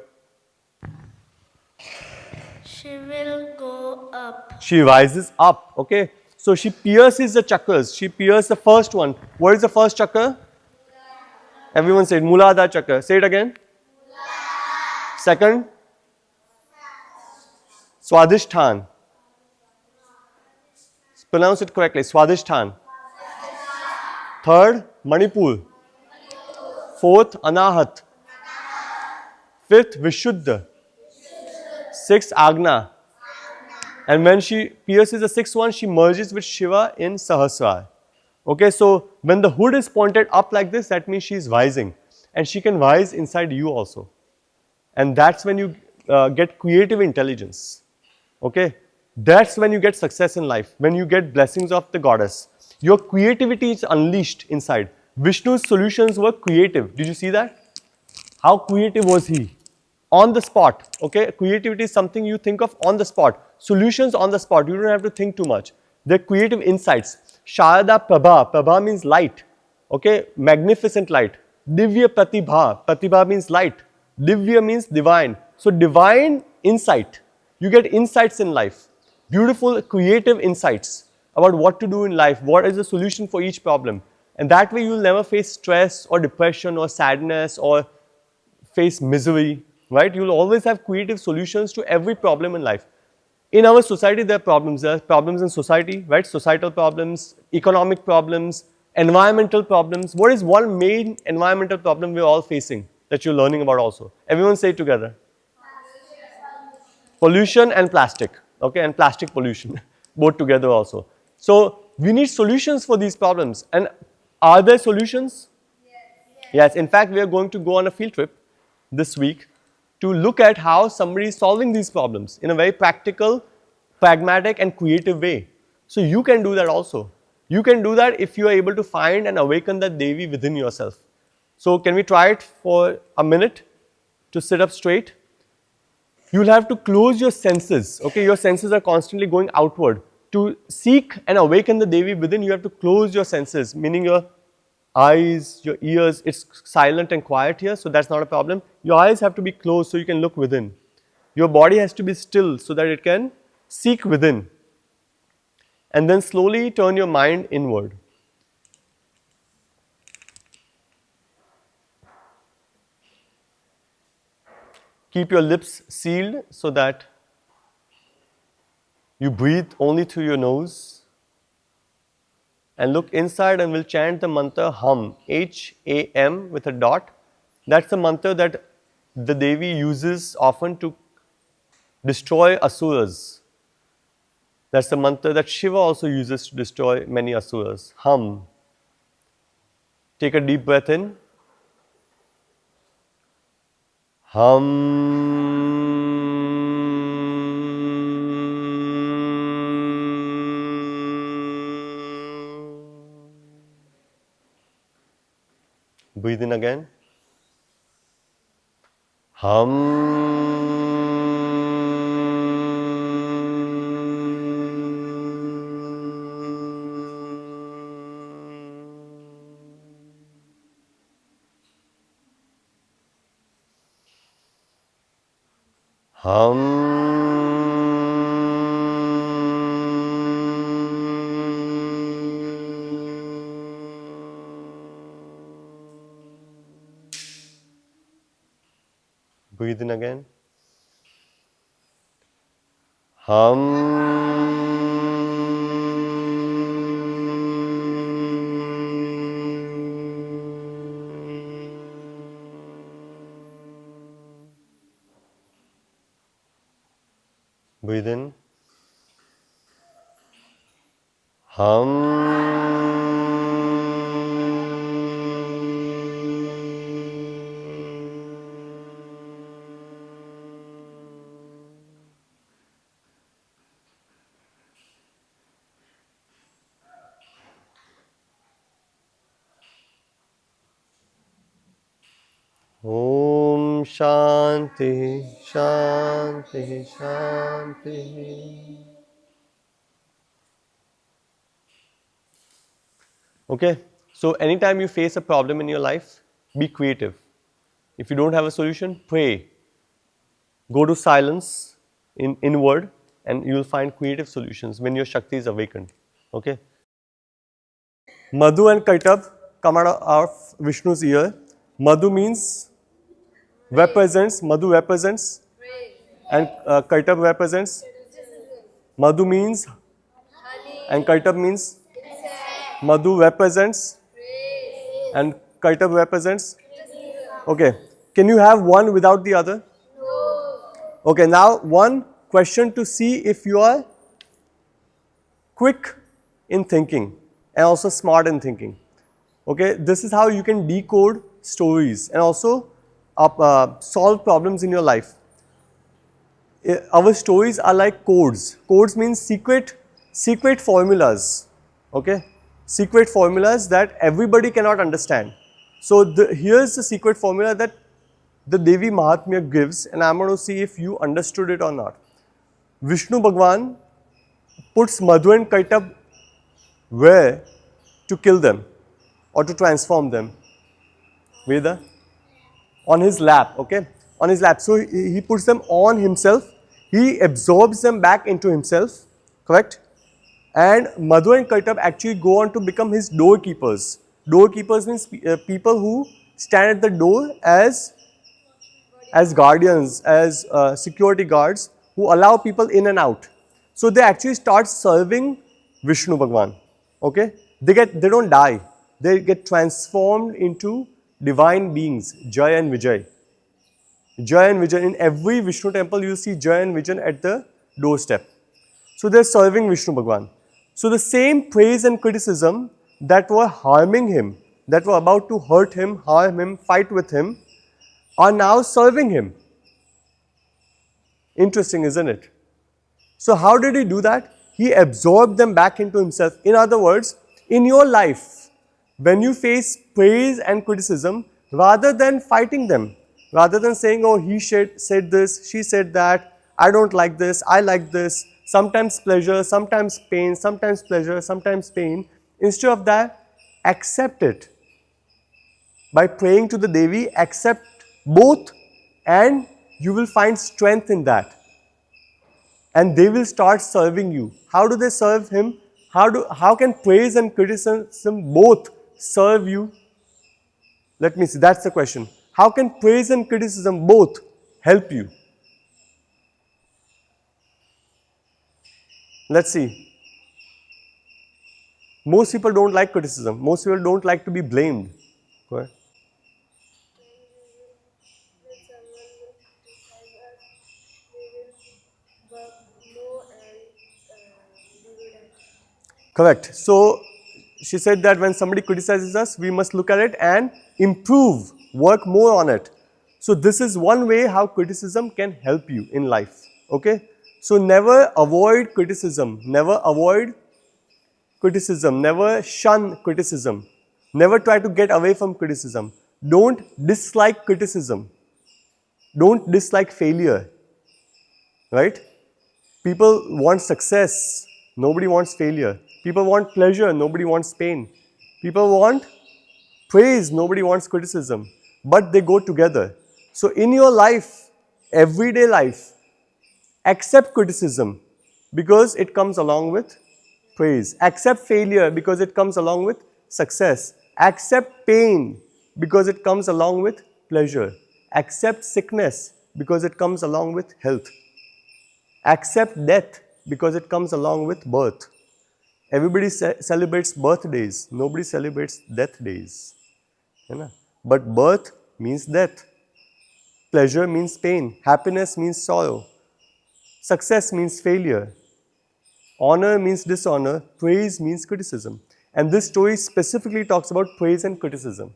She will go up. She rises up, okay? So she pierces the chakras. She pierces the first one. What is the first chakra? Everyone say it. Muladhara chakra. Say it again. Second? Swadhisthana. Pronounce it correctly. Swadhisthana. Third? Manipur. Fourth? Anahat. Fifth? Vishuddha. Sixth? Agna. And when she pierces the sixth one, she merges with Shiva in Sahasrara. Okay, so when the hood is pointed up like this, that means she is rising. And she can rise inside you also. And that's when you get creative intelligence. Okay, that's when you get success in life, when you get blessings of the goddess. Your creativity is unleashed inside. Vishnu's solutions were creative. Did you see that? How creative was he? On the spot. Okay, creativity is something you think of on the spot. Solutions on the spot. You don't have to think too much. They're creative insights. Sharada Prabha. Prabha means light. Okay, magnificent light. Divya Pratibha. Pratibha means light. Divya means divine. So divine insight. You get insights in life. Beautiful creative insights about what to do in life. What is the solution for each problem. And that way you will never face stress or depression or sadness or face misery. Right? You will always have creative solutions to every problem in life. In our society, there are problems. There are problems in society, right? Societal problems, economic problems, environmental problems. What is one main environmental problem we're all facing that you're learning about also? Everyone say it together. Pollution and plastic, okay? And plastic pollution, both together also. So, we need solutions for these problems. And are there solutions? Yes. In fact, we are going to go on a field trip this week to look at how somebody is solving these problems in a very practical, pragmatic and creative way. So you can do that also. You can do that if you are able to find and awaken that Devi within yourself. So can we try it for a minute to sit up straight? You will have to close your senses, okay? Your senses are constantly going outward. To seek and awaken the Devi within, you have to close your senses, meaning your eyes, your ears. It's silent and quiet here, so that's not a problem. Your eyes have to be closed so you can look within. Your body has to be still so that it can seek within. And then slowly turn your mind inward. Keep your lips sealed so that you breathe only through your nose. And look inside and we'll chant the mantra Ham, H-A-M with a dot. That's the mantra that the Devi uses often to destroy asuras. That's the mantra that Shiva also uses to destroy many asuras. Hum. Take a deep breath in. Hum. Breathe in again. Breathe in again. Breathe in. Om Shanti, Shanti, Shanti. Okay, so anytime you face a problem in your life, be creative. If you don't have a solution, pray. Go to silence inward and you will find creative solutions when your Shakti is awakened. Okay. Madhu and Kaitabha come out of Vishnu's ear. Madhu means represents, Madhu represents, and Kaitabha represents. Madhu means, and Kaitabha means. Madhu represents, and Kaitabha represents. Okay. Can you have one without the other? Okay, now one question to see if you are quick in thinking and also smart in thinking. Okay, this is how you can decode stories and also solve problems in your life. Our stories are like codes. Codes means secret formulas. Okay, secret formulas that everybody cannot understand. So here's the secret formula that the Devi Mahatmya gives, and I'm going to see if you understood it or not. Vishnu Bhagwan puts Madhu and Kaitabha where to kill them or to transform them. Veda? On his lap, okay? On his lap. So he puts them on himself. He absorbs them back into himself, correct? And Madhu and Kaitabha actually go on to become his doorkeepers. Doorkeepers means people who stand at the door as guardians, as security guards who allow people in and out. So they actually start serving Vishnu Bhagwan. Okay? They don't die. They get transformed into divine beings, Jai and Vijay. Jai and Vijay. In every Vishnu temple you see Jai and Vijay at the doorstep. So they are serving Vishnu Bhagwan. So the same praise and criticism that were harming him, that were about to hurt him, harm him, fight with him, are now serving him. Interesting, isn't it? So how did he do that? He absorbed them back into himself. In other words, in your life, when you face praise and criticism, rather than fighting them, rather than saying, oh, he said this, she said that, I don't like this, I like this, sometimes pleasure, sometimes pain, sometimes pleasure, sometimes pain, instead of that, accept it. By praying to the Devi, accept both and you will find strength in that. And they will start serving you. How do they serve him? How can praise and criticism both serve you? Let me see, that's the question. How can praise and criticism both help you. Let's see. Most people don't like criticism. Most people don't like to be blamed. Go ahead. When someone will criticize us, we will work more and we will have. Correct. So she said that when somebody criticizes us, we must look at it and improve, work more on it. So this is one way how criticism can help you in life. Okay. So never avoid criticism. Never avoid criticism. Never shun criticism. Never try to get away from criticism. Don't dislike criticism. Don't dislike failure. Right? People want success. Nobody wants failure. People want pleasure. Nobody wants pain. People want praise. Nobody wants criticism. But they go together. So in your life, everyday life, accept criticism because it comes along with praise. Accept failure because it comes along with success. Accept pain because it comes along with pleasure. Accept sickness because it comes along with health. Accept death because it comes along with birth. Everybody celebrates birthdays. Nobody celebrates death days. But birth means death. Pleasure means pain. Happiness means sorrow. Success means failure. Honor means dishonor. Praise means criticism. And this story specifically talks about praise and criticism.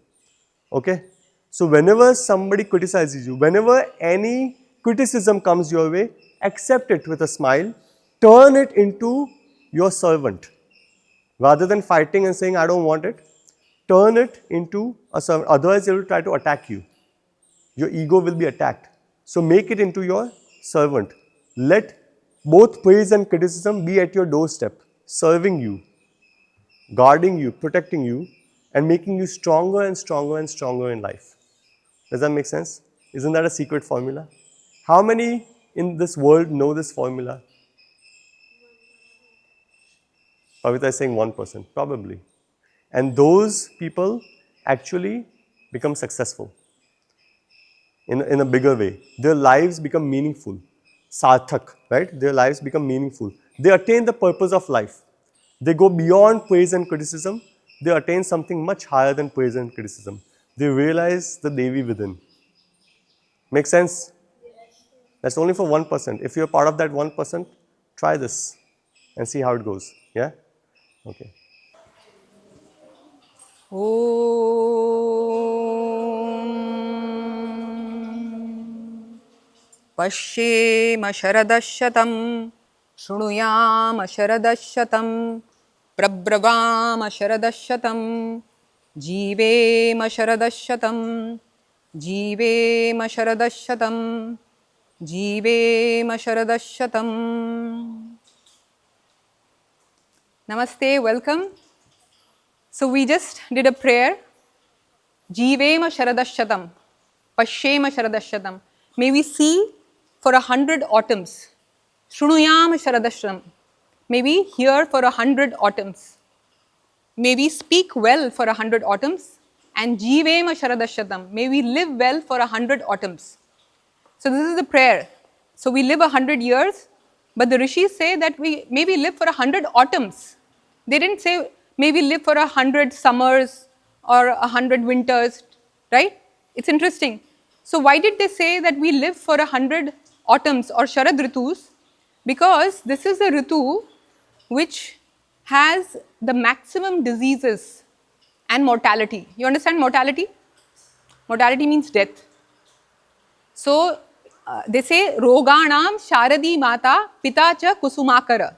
Okay? So whenever somebody criticizes you, whenever any criticism comes your way, accept it with a smile. Turn it into your servant. Rather than fighting and saying, I don't want it, turn it into a servant. Otherwise, it will try to attack you. Your ego will be attacked. So make it into your servant. Let both praise and criticism be at your doorstep, serving you, guarding you, protecting you, and making you stronger and stronger and stronger in life. Does that make sense? Isn't that a secret formula? How many in this world know this formula? Pavitra is saying 1%, probably. And those people actually become successful in a bigger way. Their lives become meaningful. Sarthak, right? Their lives become meaningful. They attain the purpose of life. They go beyond praise and criticism. They attain something much higher than praise and criticism. They realize the Devi within. Make sense? That's only for 1%. If you're part of that 1%, try this and see how it goes. Yeah? Okay. पश्येम शरदशतं शृणुयाम शरदशतं प्रब्रवाम शरदशतं जीवेम शरदशतं जीवेम शरदशतं जीवेम शरदशतं. Namaste, welcome. So we just did a prayer. Jeevema Sharadashatam, Pashyema Sharadashatam. May we see for 100 autumns. Shrunuyam Sharadashatam. May we hear for 100 autumns. May we speak well for 100 autumns. And Jeevema Sharadashatam. May we live well for 100 autumns. So this is the prayer. So we live 100 years, but the rishis say that we maybe live for 100 autumns. They didn't say maybe live for 100 summers or 100 winters, right? It's interesting. So why did they say that we live for 100 autumns or Sharad Ritus? Because this is a Ritu which has the maximum diseases and mortality. You understand mortality? Mortality means death. So they say Roganam Sharadi Mata Pita cha Kusumakara.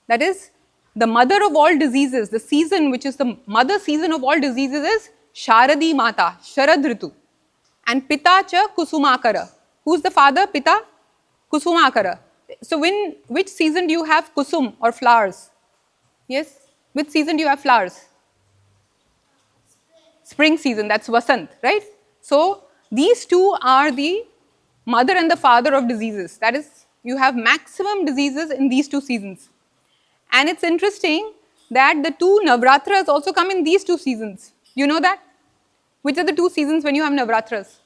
That is the mother of all diseases. The season which is the mother season of all diseases is Sharadi Mata, Sharad Ritu. And Pita cha Kusumakara. Who's the father? Pita? Kusumakara. So which season do you have kusum or flowers? Yes? Which season do you have flowers? Spring season, that's Vasant, right? So these two are the mother and the father of diseases. That is, you have maximum diseases in these two seasons. And it's interesting that the two Navaratras also come in these two seasons. You know that? Which are the two seasons when you have Navaratras?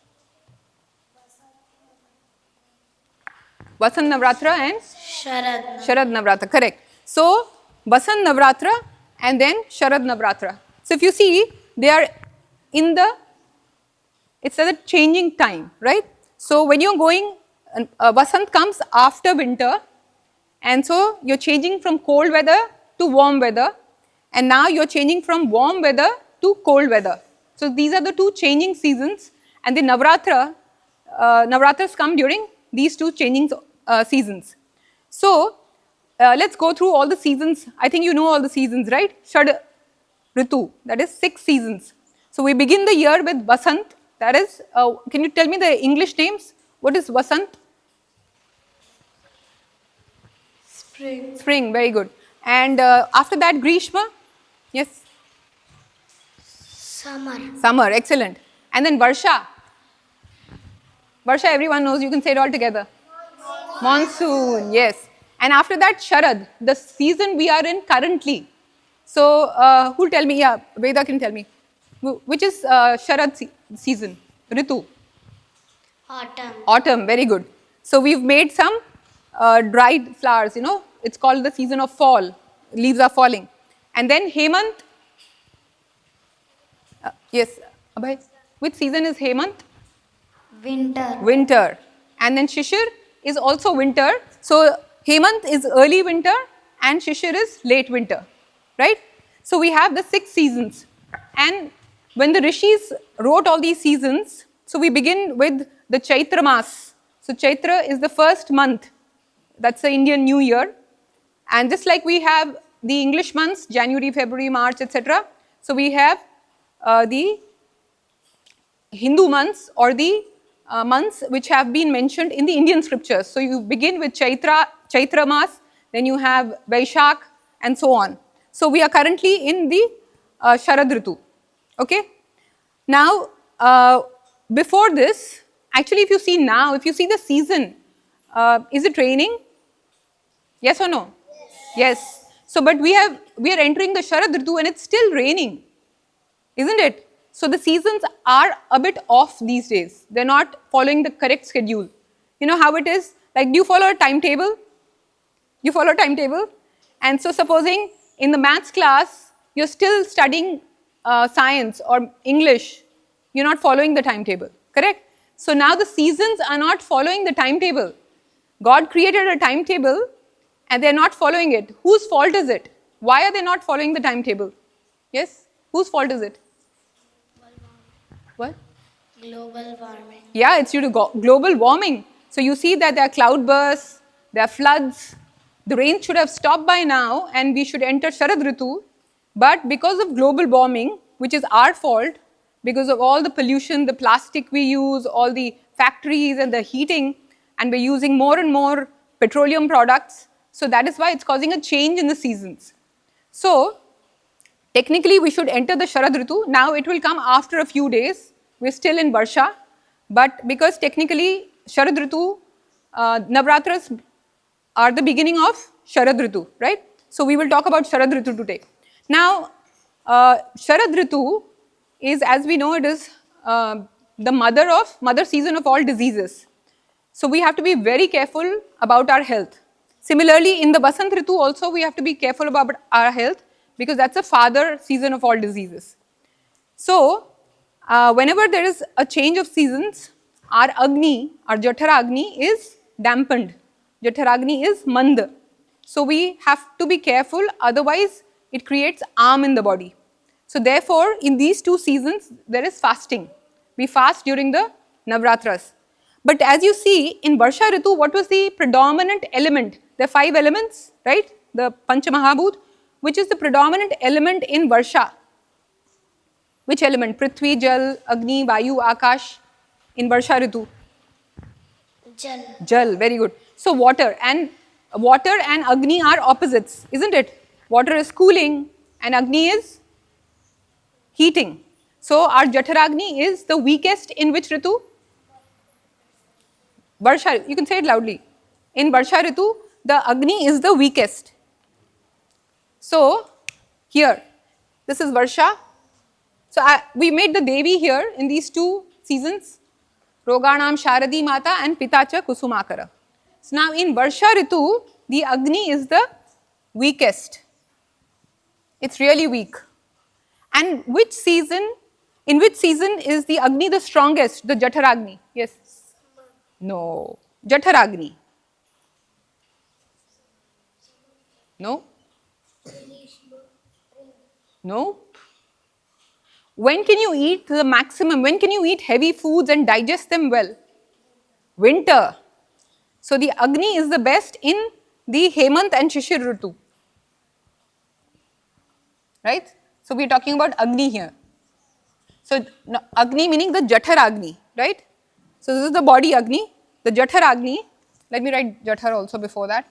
Vasant Navaratra and Sharad. Sharad Navaratra, correct. So, Vasant Navaratra and then Sharad Navaratra. So, if you see, they are in the, it's at a changing time, right? So, when you're going, Vasant comes after winter, and so you're changing from cold weather to warm weather, and now you're changing from warm weather to cold weather. So, these are the two changing seasons, and the Navaratras come during these two changing seasons. So, let's go through all the seasons. I think you know all the seasons, right? Shad Ritu, that is 6 seasons. So, we begin the year with Vasant, that is, can you tell me the English names? What is Vasant? Spring. Spring, very good. And after that, Grishma? Yes? Summer. Summer, excellent. And then Varsha? Varsha, everyone knows, you can say it all together. Monsoon, yes. And after that, Sharad, the season we are in currently. So, who'll tell me? Yeah, Veda can tell me. Which is Sharad season? Ritu? Autumn. Autumn, very good. So, we've made some dried flowers, you know, it's called the season of fall. Leaves are falling. And then Hemant? Yes, Abhay, which season is Hemant? Winter. Winter. And then Shishir is also winter. So, Hemant is early winter and Shishir is late winter, right? So, we have the 6 seasons. And when the Rishis wrote all these seasons, so we begin with the Chaitra Mas. So, Chaitra is the first month. That's the Indian New Year. And just like we have the English months, January, February, March, etc. So, we have the Hindu months or the months which have been mentioned in the Indian scriptures. So, you begin with Chaitra Mas, then you have Vaishak and so on. So, we are currently in the Sharad Ritu. Okay? Now, before this, actually if you see now, if you see the season, is it raining? Yes or no? Yes. So, but we are entering the Sharad Ritu and it's still raining, isn't it? So, the seasons are a bit off these days. They're not following the correct schedule. You know how it is? Like, do you follow a timetable? You follow a timetable? And so, supposing in the maths class, you're still studying science or English, you're not following the timetable, correct? So, now the seasons are not following the timetable. God created a timetable and they're not following it. Whose fault is it? Why are they not following the timetable? Yes? Whose fault is it? What? Global warming. Yeah, it's due to global warming. So you see that there are cloudbursts, there are floods. The rain should have stopped by now and we should enter Sharad Ritu. But because of global warming, which is our fault, because of all the pollution, the plastic we use, all the factories and the heating, and we're using more and more petroleum products. So that is why it's causing a change in the seasons. So, technically, we should enter the Sharad Ritu. Now, it will come after a few days. We're still in Varsha. But because technically, Sharad Ritu, Navratras are the beginning of Sharad Ritu, right? So, we will talk about Sharad Ritu today. Now, Sharad Ritu is, as we know, it is the mother season of all diseases. So, we have to be very careful about our health. Similarly, in the Vasant Ritu also, we have to be careful about our health because that's the father season of all diseases. So, whenever there is a change of seasons, our Agni, our Jathara Agni is dampened. Jathara Agni is mand. So, we have to be careful, otherwise it creates harm in the body. So, therefore, in these 2 seasons, there is fasting. We fast during the Navratras. But as you see, in Varsha Ritu, what was the predominant element? There are 5 elements, right? The Pancha Mahabhut, which is the predominant element in Varsha. Which element? Prithvi, Jal, Agni, Vayu, Akash in Varsha Ritu? Jal. Jal, very good. So, water and Agni are opposites, isn't it? Water is cooling and Agni is heating. So, our Jataragni is the weakest in which Ritu? Varsha, you can say it loudly. In Varsha Ritu, the Agni is the weakest. So, here, this is Varsha. So, we made the Devi here in these 2 seasons, Roganam Sharadi Mata and Pitacha Kusumakara. So now in Varsha Ritu, the Agni is the weakest. It's really weak. And in which season is the Agni the strongest, the Jatharagni? Yes? No. Jatharagni. No? No? When can you eat the maximum? When can you eat heavy foods and digest them well? Winter. So the Agni is the best in the Hemant and Shishir Ritu. Right? So we are talking about Agni here. So Agni meaning the Jathar Agni, right? So this is the body Agni, the Jathar Agni. Let me write Jathar also before that.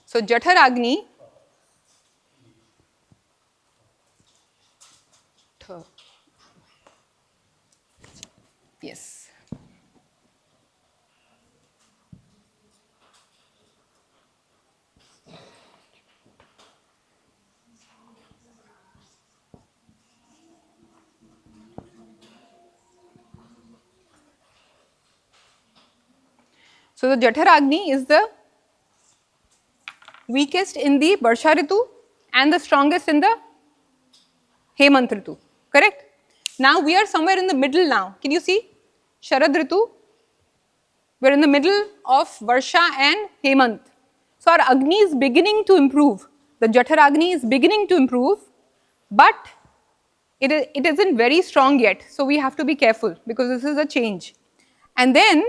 So Jathar Agni. Yes. So the Jathar Agni is the weakest in the Varsha Ritu and the strongest in the Hemant Ritu. Correct? Now we are somewhere in the middle now. Can you see? Sharad Ritu. We are in the middle of Varsha and Hemant. So our Agni is beginning to improve. The Jathar Agni is beginning to improve, but it isn't very strong yet. So we have to be careful because this is a change. And then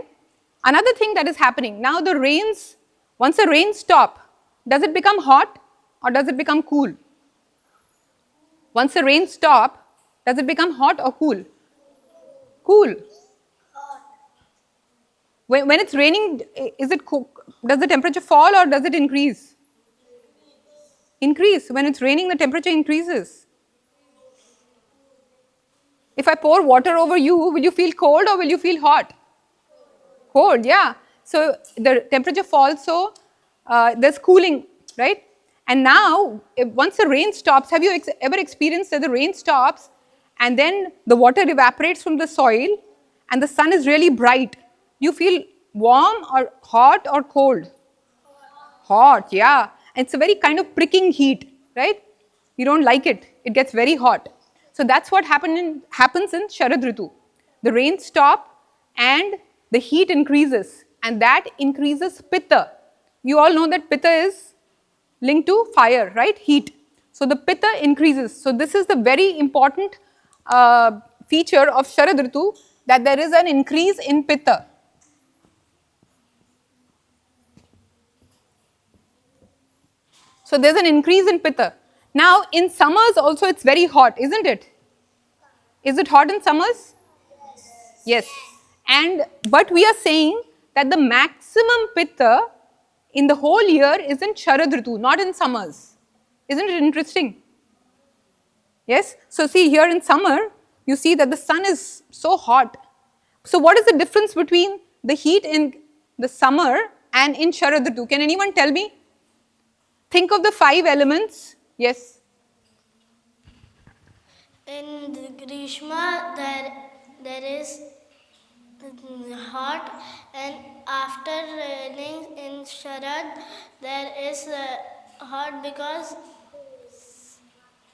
another thing that is happening, now the rains, once the rains stop, does it become hot or does it become cool? Once the rains stop, does it become hot or cool? Cool. When it's raining, does the temperature fall or does it increase? Increase. When it's raining, the temperature increases. If I pour water over you, will you feel cold or will you feel hot? Cold, yeah. So the temperature falls, so there's cooling, right? And now, once the rain stops, have you ever experienced that the rain stops and then the water evaporates from the soil and the sun is really bright? You feel warm or hot or cold? Hot, yeah. And it's a very kind of pricking heat, right? You don't like it. It gets very hot. So that's what happens in Sharad Ritu. The rains stop and the heat increases, and that increases Pitta. You all know that Pitta is linked to fire, right? Heat. So the Pitta increases. So this is the very important feature of Sharad Ritu, that there is an increase in Pitta. So there's an increase in Pitta. Now in summers also it's very hot, isn't it? Is it hot in summers? Yes. But we are saying that the maximum Pitta in the whole year is in Sharad Ritu, not in summers. Isn't it interesting? Yes. So see, here in summer, you see that the sun is so hot. So what is the difference between the heat in the summer and in Sharad Ritu? Can anyone tell me? Think of the 5 elements. Yes. In the Grishma, there is hot, and after raining in Sharad, there is hot because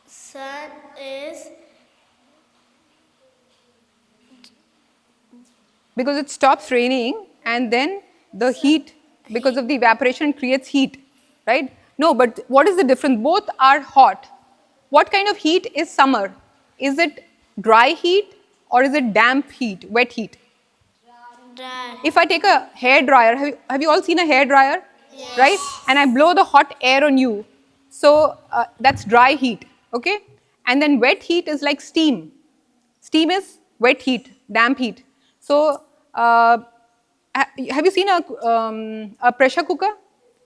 sun is. Because it stops raining and then the heat, because of the evaporation, creates heat, right? No, but what is the difference? Both are hot. What kind of heat is summer? Is it dry heat or is it damp heat, wet heat? Dry. If I take a hair dryer, have you all seen a hair dryer? Yes. Right? And I blow the hot air on you. So that's dry heat, okay? And then wet heat is like steam. Steam is wet heat, damp heat. So have you seen a pressure cooker?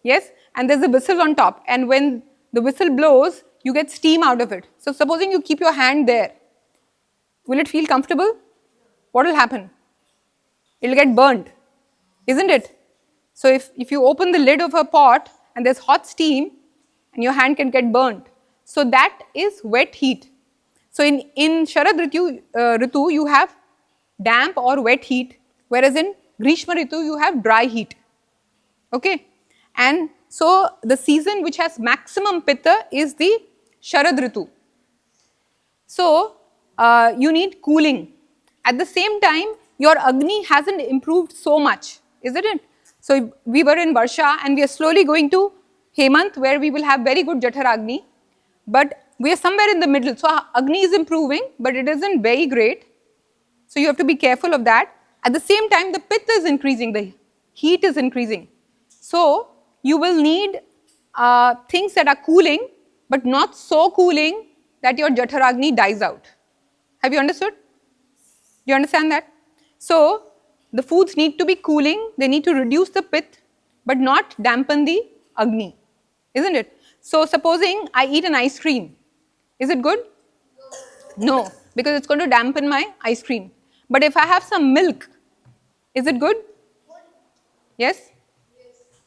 Yes? And there's a whistle on top. And when the whistle blows, you get steam out of it. So supposing you keep your hand there, will it feel comfortable? What will happen? It will get burnt, isn't it? So if you open the lid of a pot and there's hot steam, and your hand can get burnt. So that is wet heat. So in Sharad Ritu, you have damp or wet heat, whereas in Grishma Ritu you have dry heat. Okay, and so the season which has maximum pitta is the Sharad Ritu. So you need cooling. At the same time, your Agni hasn't improved so much, isn't it? So we were in Varsha and we are slowly going to Hemant, where we will have very good Jatharagni, but we are somewhere in the middle. So Agni is improving, but it isn't very great. So you have to be careful of that. At the same time, the Pitta is increasing, the heat is increasing. So you will need things that are cooling, but not so cooling that your Jatharagni dies out. Have you understood? Do you understand that? So the foods need to be cooling, they need to reduce the pith, but not dampen the Agni, isn't it? So supposing I eat an ice cream, is it good? No, because it's going to dampen my ice cream. But if I have some milk, is it good? Yes?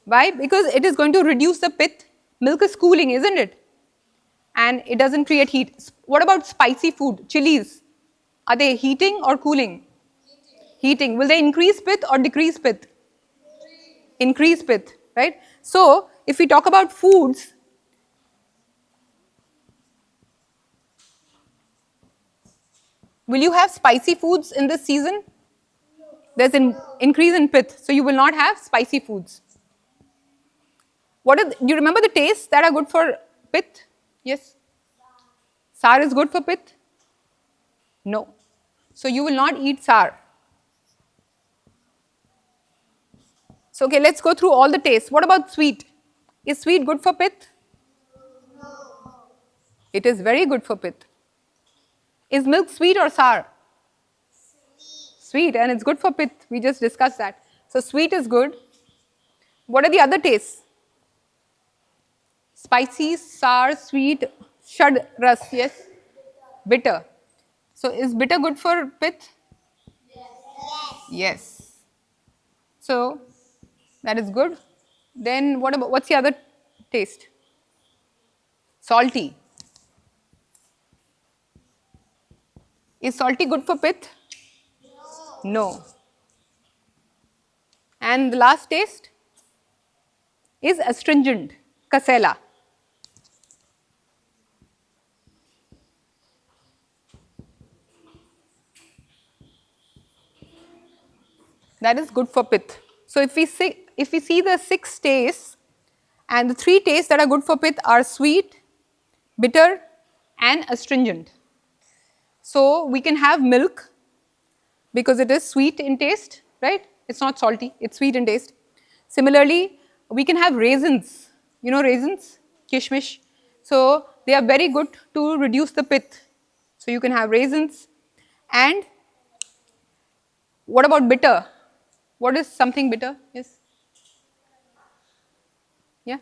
Why? Because it is going to reduce the pith. Milk is cooling, isn't it? And it doesn't create heat. What about spicy food? Chilies. Are they heating or cooling? Heating. Will they increase pith or decrease pith? Increase pith, right? So, if we talk about foods, will you have spicy foods in this season? There's an increase in pith, so you will not have spicy foods. Do you remember the tastes that are good for pith? Yes? Sour is good for pith? No. So you will not eat sour. So okay, let's go through all the tastes. What about sweet? Is sweet good for pith? No. It is very good for pith. Is milk sweet or sour? Sweet, and it's good for pith. We just discussed that. So sweet is good. What are the other tastes? Spicy, sour, sweet, shad ras, yes? Bitter. So is bitter good for pith? Yes. So that is good. Then what's the other taste? Salty. Is salty good for pith? No. And the last taste is astringent, kasela. That is good for pith. So if we see the 6 tastes, and the 3 tastes that are good for pith are sweet, bitter and astringent. So we can have milk because it is sweet in taste, right? It's not salty, it's sweet in taste. Similarly, we can have raisins. You know raisins? Kishmish. So they are very good to reduce the pith. So you can have raisins. And what about bitter? What is something bitter? Yes? Yeah?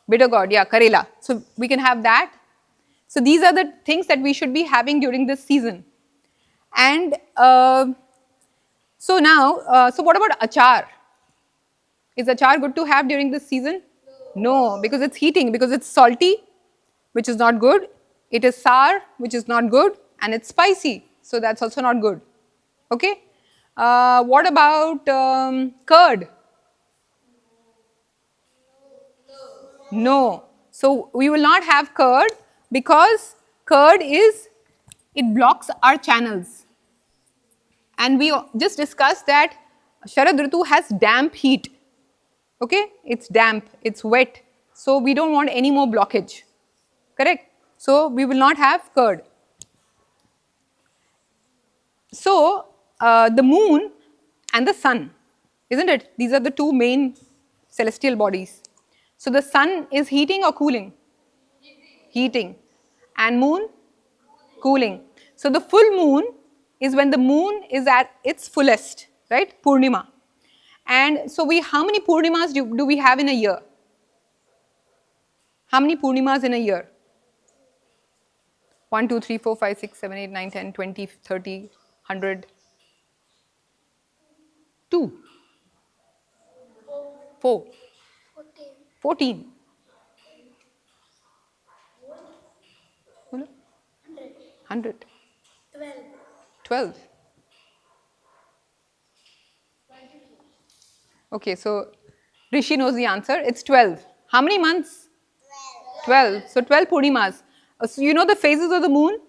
Bitter gourd, yeah, Karela. So we can have that. So these are the things that we should be having during this season. And so now, so what about achar? Is achar good to have during this season? No, because it's heating, because it's salty, which is not good. It is sour, which is not good, and it's spicy, so that's also not good. Okay? What about curd? No. So we will not have curd because curd it blocks our channels. And we just discussed that Sharad Ritu has damp heat. Okay? It's damp, it's wet. So we don't want any more blockage. Correct? So we will not have curd. So the moon and the sun, isn't it? These are the 2 main celestial bodies. So the sun is heating or cooling? Heating. And moon? Cooling. So the full moon is when the moon is at its fullest, right? Purnima. And so how many Purnimas do we have in a year? How many Purnimas in a year? 1, 2, 3, 4, 5, 6, 7, 8, 9, 10, 20, 30, 100. 2. 4. 14. 100. 12. Okay, so Rishi knows the answer. It's 12. How many months? 12. So 12 Purnimas. So you know the phases of the moon?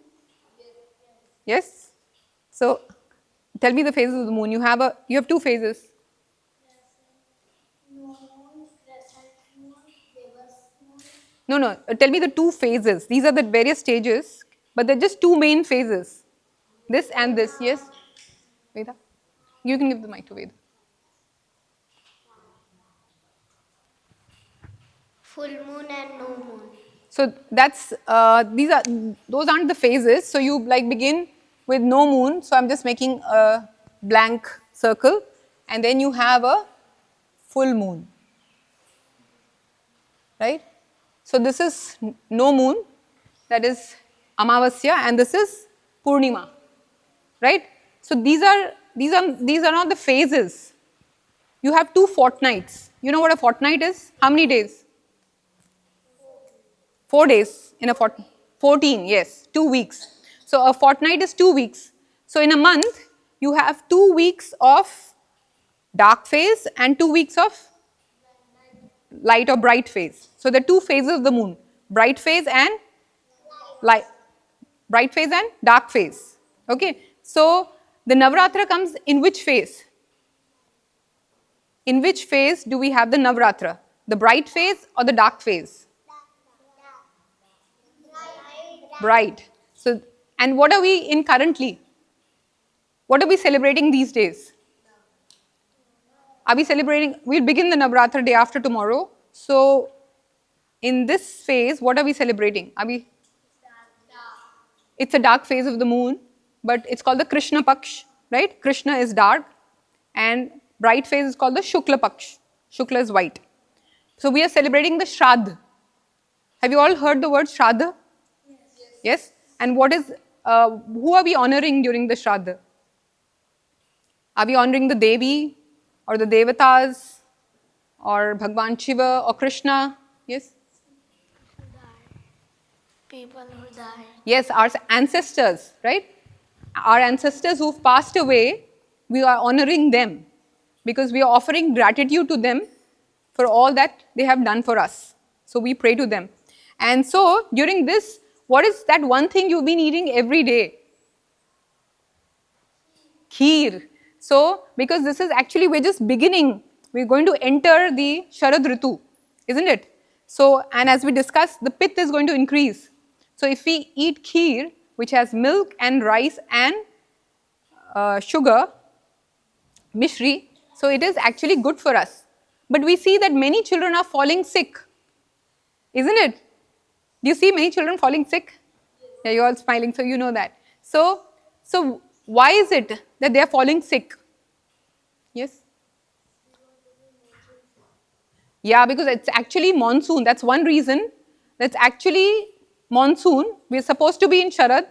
Yes? So tell me the phases of the moon. You have two phases. No, no. Tell me the two phases. These are the various stages, but they're just two main phases. This and this. Yes? Veda? You can give the mic to Veda. Full moon and no moon. So those aren't the phases. So you like begin with no moon. So I'm just making a blank circle, and then you have a full moon, right? So this is no moon, that is Amavasya, and this is Purnima, right? So these are not the phases. You have two fortnights. You know what a fortnight is? How many days? 4 days in a fortnight. 14, yes, 2 weeks. So a fortnight is 2 weeks. So in a month, you have 2 weeks of dark phase and 2 weeks of light or bright phase. So the two phases of the moon, bright phase and light, bright phase and dark phase. Okay. So the Navaratra comes in which phase? In which phase do we have the Navaratra? The bright phase or the dark phase? Bright. So, and what are we in currently? What are we celebrating these days? Are we celebrating? We'll begin the Navaratra day after tomorrow. So, in this phase, what are we celebrating? It's a dark phase of the moon, but it's called the Krishna Paksh, right? Krishna is dark, and bright phase is called the Shukla Paksh. Shukla is white. So, we are celebrating the Shraddha. Have you all heard the word Shraddha? Yes? And who are we honoring during the Shraddha? Are we honoring the Devi or the Devatas or Bhagwan Shiva or Krishna? Yes? People who died. Yes, our ancestors, right? Our ancestors who've passed away, we are honoring them because we are offering gratitude to them for all that they have done for us. So we pray to them. And so during this, what is that one thing you've been eating every day? Kheer. So, because this is actually, we're just beginning, we're going to enter the Sharad Ritu, isn't it? So, and as we discussed, the pith is going to increase. So, if we eat kheer, which has milk and rice and sugar, mishri, so it is actually good for us. But we see that many children are falling sick, isn't it? Do you see many children falling sick? Yeah, you're all smiling, so you know that. So why is it that they are falling sick? Yes? Yeah, because it's actually monsoon. That's one reason. That's actually monsoon. We're supposed to be in Sharad,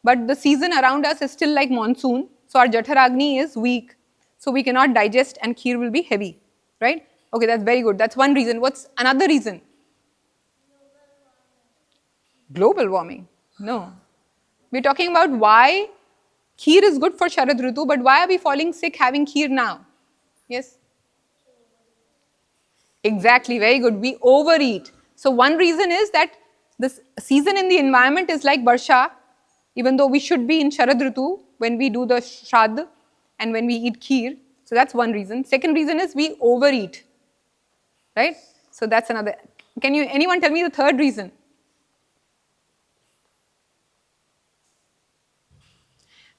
but the season around us is still like monsoon. So our Jatharagni is weak. So we cannot digest and kheer will be heavy. Right? Okay, that's very good. That's one reason. What's another reason? Global warming. No. We're talking about why kheer is good for Sharad Ritu, but why are we falling sick having kheer now? Yes? Exactly, very good. We overeat. So one reason is that this season in the environment is like Barsha, even though we should be in Sharad Ritu when we do the Shraddha and when we eat kheer. So that's one reason. Second reason is we overeat. Right? So that's another. Can anyone tell me the third reason?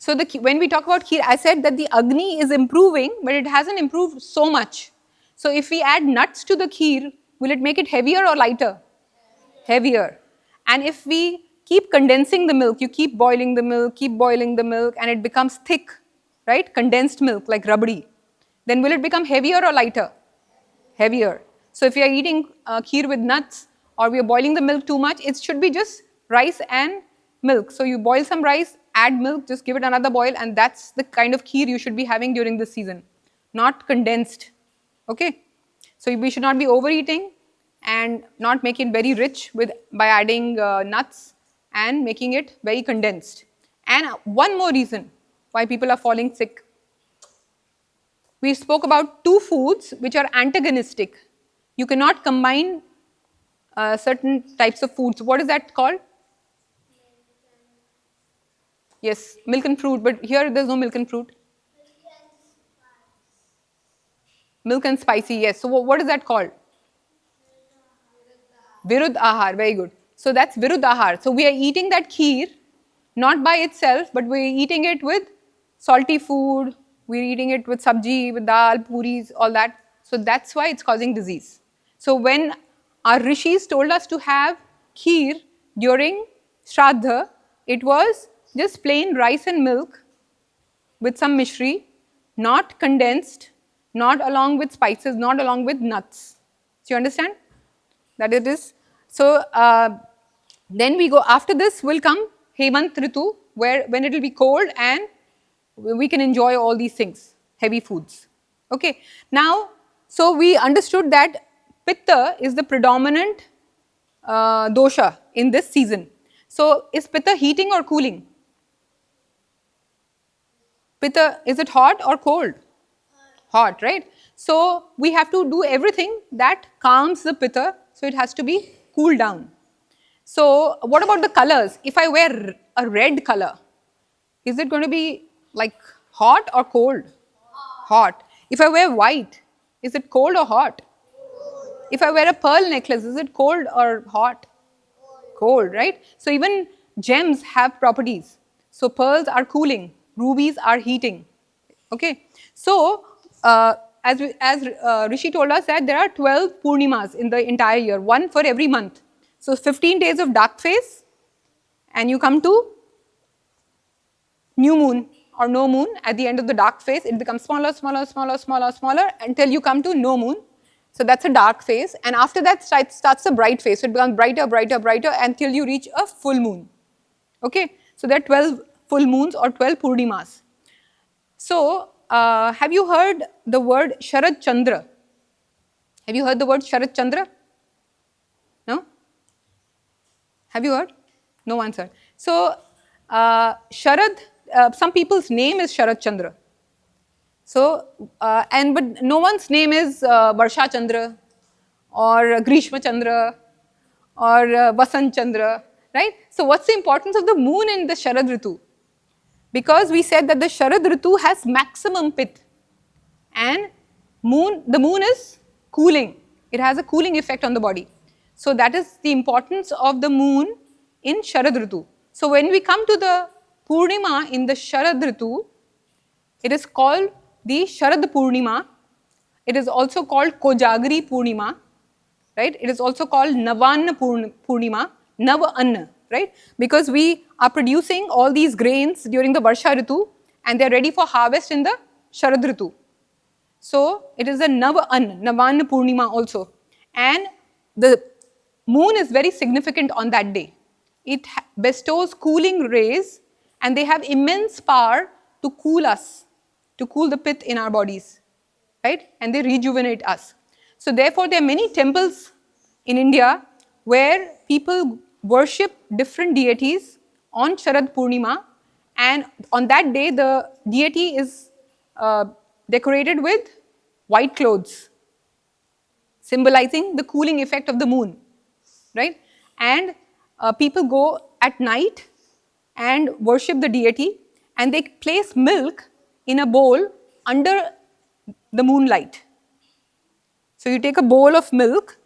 So when we talk about kheer, I said that the Agni is improving, but it hasn't improved so much. So if we add nuts to the kheer, will it make it heavier or lighter? Heavier. And if we keep condensing the milk, you keep boiling the milk, and it becomes thick, right? Condensed milk, like rabdi. Then will it become heavier or lighter? Heavier. So if you are eating kheer with nuts, or we are boiling the milk too much, it should be just rice and milk. So you boil some rice, add milk, just give it another boil, and that's the kind of kheer you should be having during this season, not condensed. Okay? So we should not be overeating and not make it very rich by adding nuts and making it very condensed. And one more reason why people are falling sick. We spoke about two foods which are antagonistic. You cannot combine certain types of foods. What is that called? Yes, milk and fruit, but here there's no milk and fruit. Milk and spicy, yes. So what is that called? Virud ahar, very good. So that's virud ahar. So we are eating that kheer not by itself, but we're eating it with salty food, we're eating it with sabji, with dal, puris, all that. So that's why it's causing disease. So when our rishis told us to have kheer during Shraddha, it was just plain rice and milk with some mishri, not condensed, not along with spices, not along with nuts. Do you understand? That it is. So then we go, after this will come Hemant Ritu, where when it will be cold and we can enjoy all these things, heavy foods. Okay. Now, so we understood that Pitta is the predominant dosha in this season. So is Pitta heating or cooling? Pitta, is it hot or cold? Hot, right? So we have to do everything that calms the Pitta, so it has to be cooled down. So what about the colors? If I wear a red color, is it going to be like hot or cold? Hot. If I wear white, is it cold or hot? If I wear a pearl necklace, is it cold or hot? Cold, right? So even gems have properties. So pearls are cooling, rubies are heating. Okay. So as Rishi told us that there are 12 Purnimas in the entire year, one for every month. So 15 days of dark phase, and you come to new moon or no moon. At the end of the dark phase, it becomes smaller, smaller, smaller, smaller, smaller until you come to no moon. So that's a dark phase, and after that starts a bright phase. So it becomes brighter, brighter, brighter until you reach a full moon. Okay, so there are 12 full moons or 12 Purnimas. So have you heard the word Sharad Chandra? Have you heard the word Sharad Chandra? No? Have you heard? No answer. So Sharad, some people's name is Sharad Chandra. So but no one's name is Varsha Chandra or Grishma Chandra or Vasant Chandra, right? So what's the importance of the moon in the Sharad Ritu? Because we said that the Sharad Ritu has maximum pith, and the moon is cooling. It has a cooling effect on the body. So that is the importance of the moon in Sharad Ritu. So when we come to the Purnima in the Sharad Ritu, it is called the Sharad Purnima. It is also called Kojagri Purnima, right? It is also called Navan Purnima, Nav-Anna, right? Because we are producing all these grains during the Varsha Ritu and they are ready for harvest in the Sharad Ritu. So it is a Navan Purnima also. And the moon is very significant on that day. It bestows cooling rays and they have immense power to cool us, to cool the pith in our bodies, right? And they rejuvenate us. So therefore there are many temples in India where people worship different deities on Sharad Purnima, and on that day the deity is decorated with white clothes, symbolizing the cooling effect of the moon, right? And people go at night and worship the deity, and they place milk in a bowl under the moonlight. So you take a bowl of milk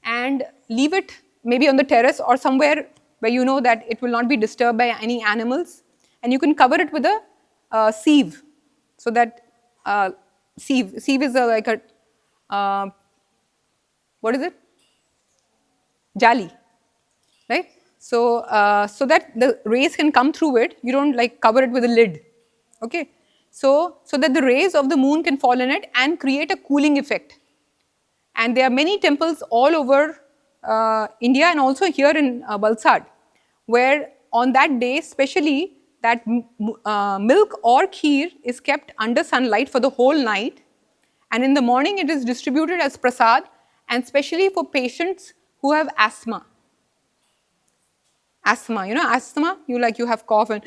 and leave it maybe on the terrace or somewhere where you know that it will not be disturbed by any animals, and you can cover it with a sieve. So that sieve is like a what is it? Jali, right? So so that the rays can come through it. You don't like cover it with a lid, okay? So that the rays of the moon can fall in it and create a cooling effect. And there are many temples all over India and also here in Valsad, where on that day especially that milk or kheer is kept under sunlight for the whole night, and in the morning it is distributed as prasad, and especially for patients who have asthma. Asthma, you know asthma, you have cough and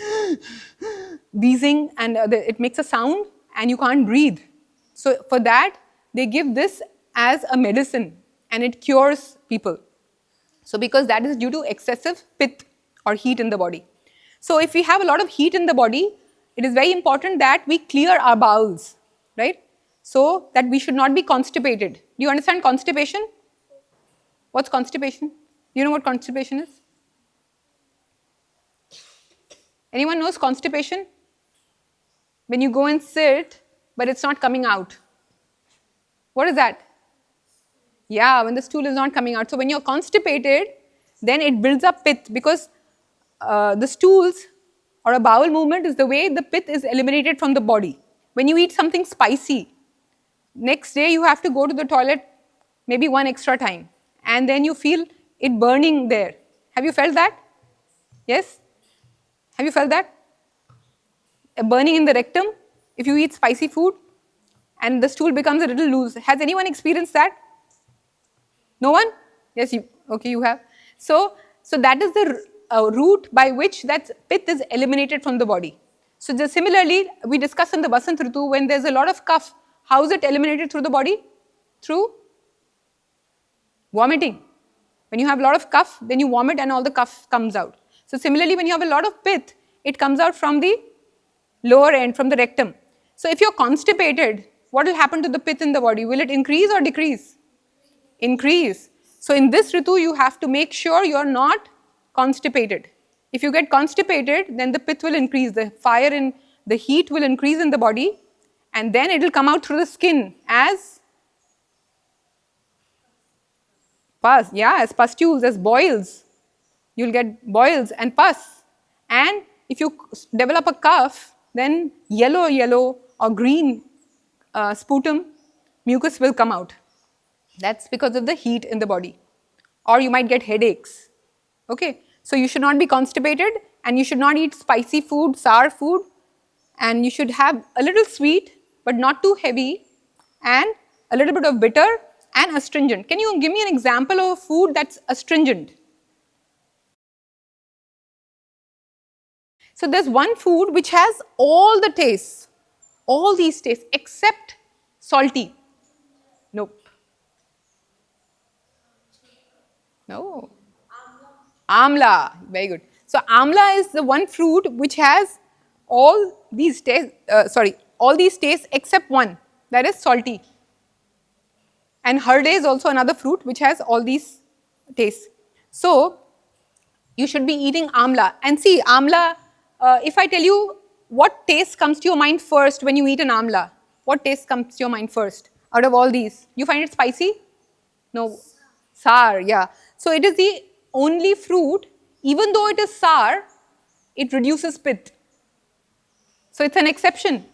wheezing, and it makes a sound and you can't breathe. So for that, they give this as a medicine and it cures people. So because that is due to excessive pith or heat in the body. So if we have a lot of heat in the body, it is very important that we clear our bowels, right? So that we should not be constipated. Do you understand constipation? What's constipation? Do you know what constipation is? Anyone knows constipation? When you go and sit, but it's not coming out. What is that? Yeah, when the stool is not coming out. So when you're constipated, then it builds up pith because the stools or a bowel movement is the way the pith is eliminated from the body. When you eat something spicy, next day you have to go to the toilet maybe one extra time and then you feel it burning there. Have you felt that? Yes? Have you felt that? A burning in the rectum if you eat spicy food and the stool becomes a little loose. Has anyone experienced that? No one? Yes, you. Okay, you have. So that is the route by which that pith is eliminated from the body. So just similarly, we discussed in the Vasant Ritu, when there's a lot of cough, how is it eliminated through the body? Through vomiting. When you have a lot of cough, then you vomit and all the cough comes out. So similarly, when you have a lot of pith, it comes out from the lower end, from the rectum. So if you're constipated, what will happen to the pith in the body? Will it increase or decrease? Increase. So in this Ritu, you have to make sure you're not constipated. If you get constipated, then the pith will increase, the fire and the heat will increase in the body, and then it will come out through the skin as pus, as pustules, as boils. You'll get boils and pus. And if you develop a cough, then yellow or green sputum, mucus will come out. That's because of the heat in the body. Or you might get headaches. Okay, so you should not be constipated and you should not eat spicy food, sour food, and you should have a little sweet but not too heavy and a little bit of bitter and astringent. Can you give me an example of a food that's astringent? So there's one food which has all the tastes, all these tastes except salty. Nope. No. Amla. Very good. So amla is the one fruit which has all these tastes, all these tastes except one, that is salty. And herde is also another fruit which has all these tastes. So you should be eating amla. And see, amla, if I tell you what taste comes to your mind first when you eat an amla, what taste comes to your mind first out of all these? You find it spicy? No. Sour, yeah. So it is the only fruit, even though it is sour, it reduces pith. So it's an exception.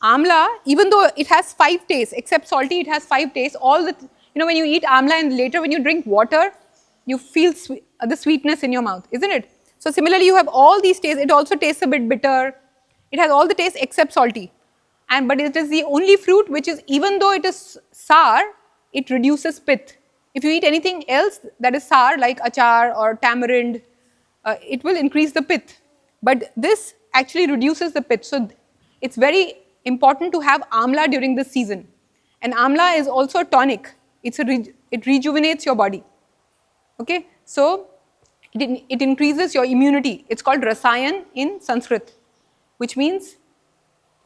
Amla, even though it has 5 tastes, except salty, it has 5 tastes. All the, when you eat amla and later when you drink water, you feel the sweetness in your mouth, isn't it? So similarly, you have all these tastes. It also tastes a bit bitter. It has all the tastes except salty. But it is the only fruit which is, even though it is sour, it reduces pith. If you eat anything else that is sour like achar or tamarind, it will increase the pith. But this actually reduces the pith. So it's very important to have amla during this season. And amla is also a tonic. It rejuvenates your body. Okay, so it increases your immunity. It's called rasayan in Sanskrit, which means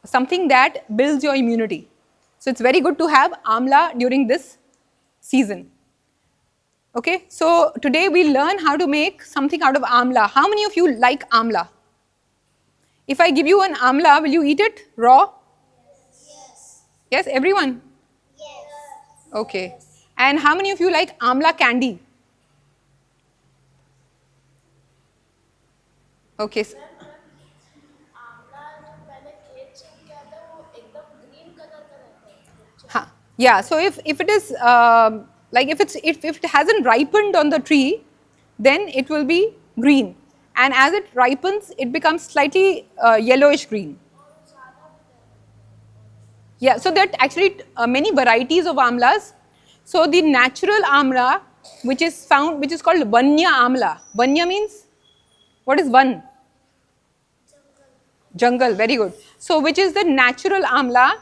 something that builds your immunity. So it's very good to have amla during this season. Okay, so today we learn how to make something out of amla. How many of you like amla? If I give you an amla, will you eat it raw? Yes. Yes, everyone? Yes. Okay. And how many of you like amla candy? Okay. आंवला जो मैंने खेत से किया था वो एकदम green colour का रहता है. Huh. Yeah, so if it is like if it hasn't ripened on the tree, then it will be green, and as it ripens, it becomes slightly yellowish green. Yeah, so there are actually many varieties of amlas. So the natural amla, which is called vanya amla. Vanya means, what is van? Jungle, very good. So which is the natural amla,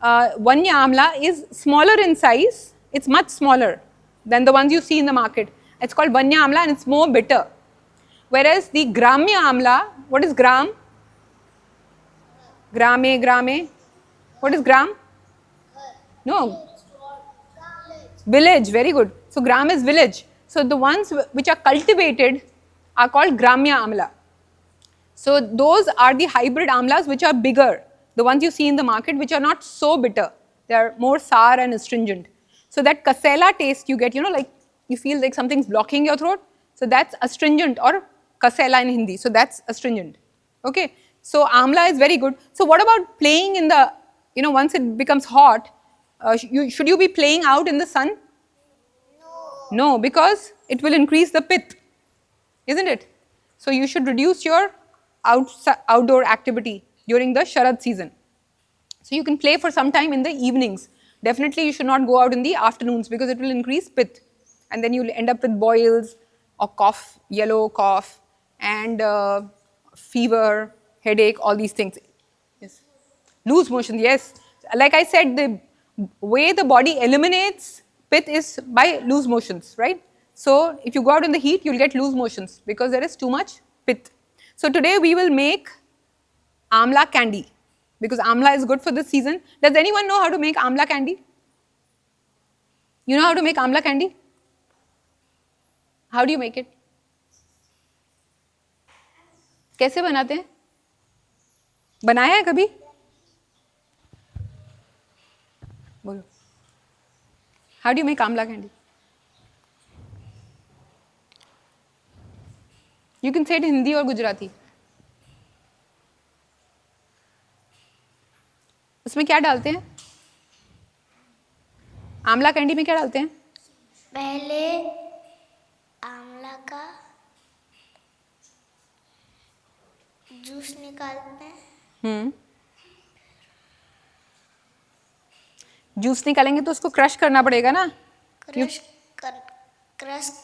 Vanya Amla is smaller in size. It's much smaller than the ones you see in the market. It's called Vanya Amla and it's more bitter. Whereas the Gramya Amla, what is gram? Grame. What is gram? No. Village, very good. So gram is village. So the ones which are cultivated are called Gramya Amla. So those are the hybrid amlas which are bigger. The ones you see in the market which are not so bitter. They are more sour and astringent. So that kasela taste you get, like you feel like something's blocking your throat. So that's astringent or kasela in Hindi. So that's astringent. Okay. So amla is very good. So what about playing in the, once it becomes hot, should you be playing out in the sun? No, because it will increase the pith, isn't it? So you should reduce your outdoor activity during the Sharad season. So you can play for some time in the evenings. Definitely you should not go out in the afternoons because it will increase pith. And then you'll end up with boils or cough, yellow cough, and fever, headache, all these things. Yes. Loose motion, yes. Like I said, the way the body eliminates pith is by loose motions, right? So if you go out in the heat, you'll get loose motions because there is too much pith. So today we will make amla candy because amla is good for this season. Does anyone know how to make amla candy? You know how to make amla candy? How do you make it? कैसे बनाते हैं? बनाया है कभी? बोलो. How do you make amla candy? You can say it in Hindi or Gujarati. उसमें क्या डालते हैं? आमला कैंडी में क्या डालते हैं? पहले आमला का जूस निकालते हैं. जूस निकालेंगे तो उसको क्रश करना पड़ेगा ना. क्रश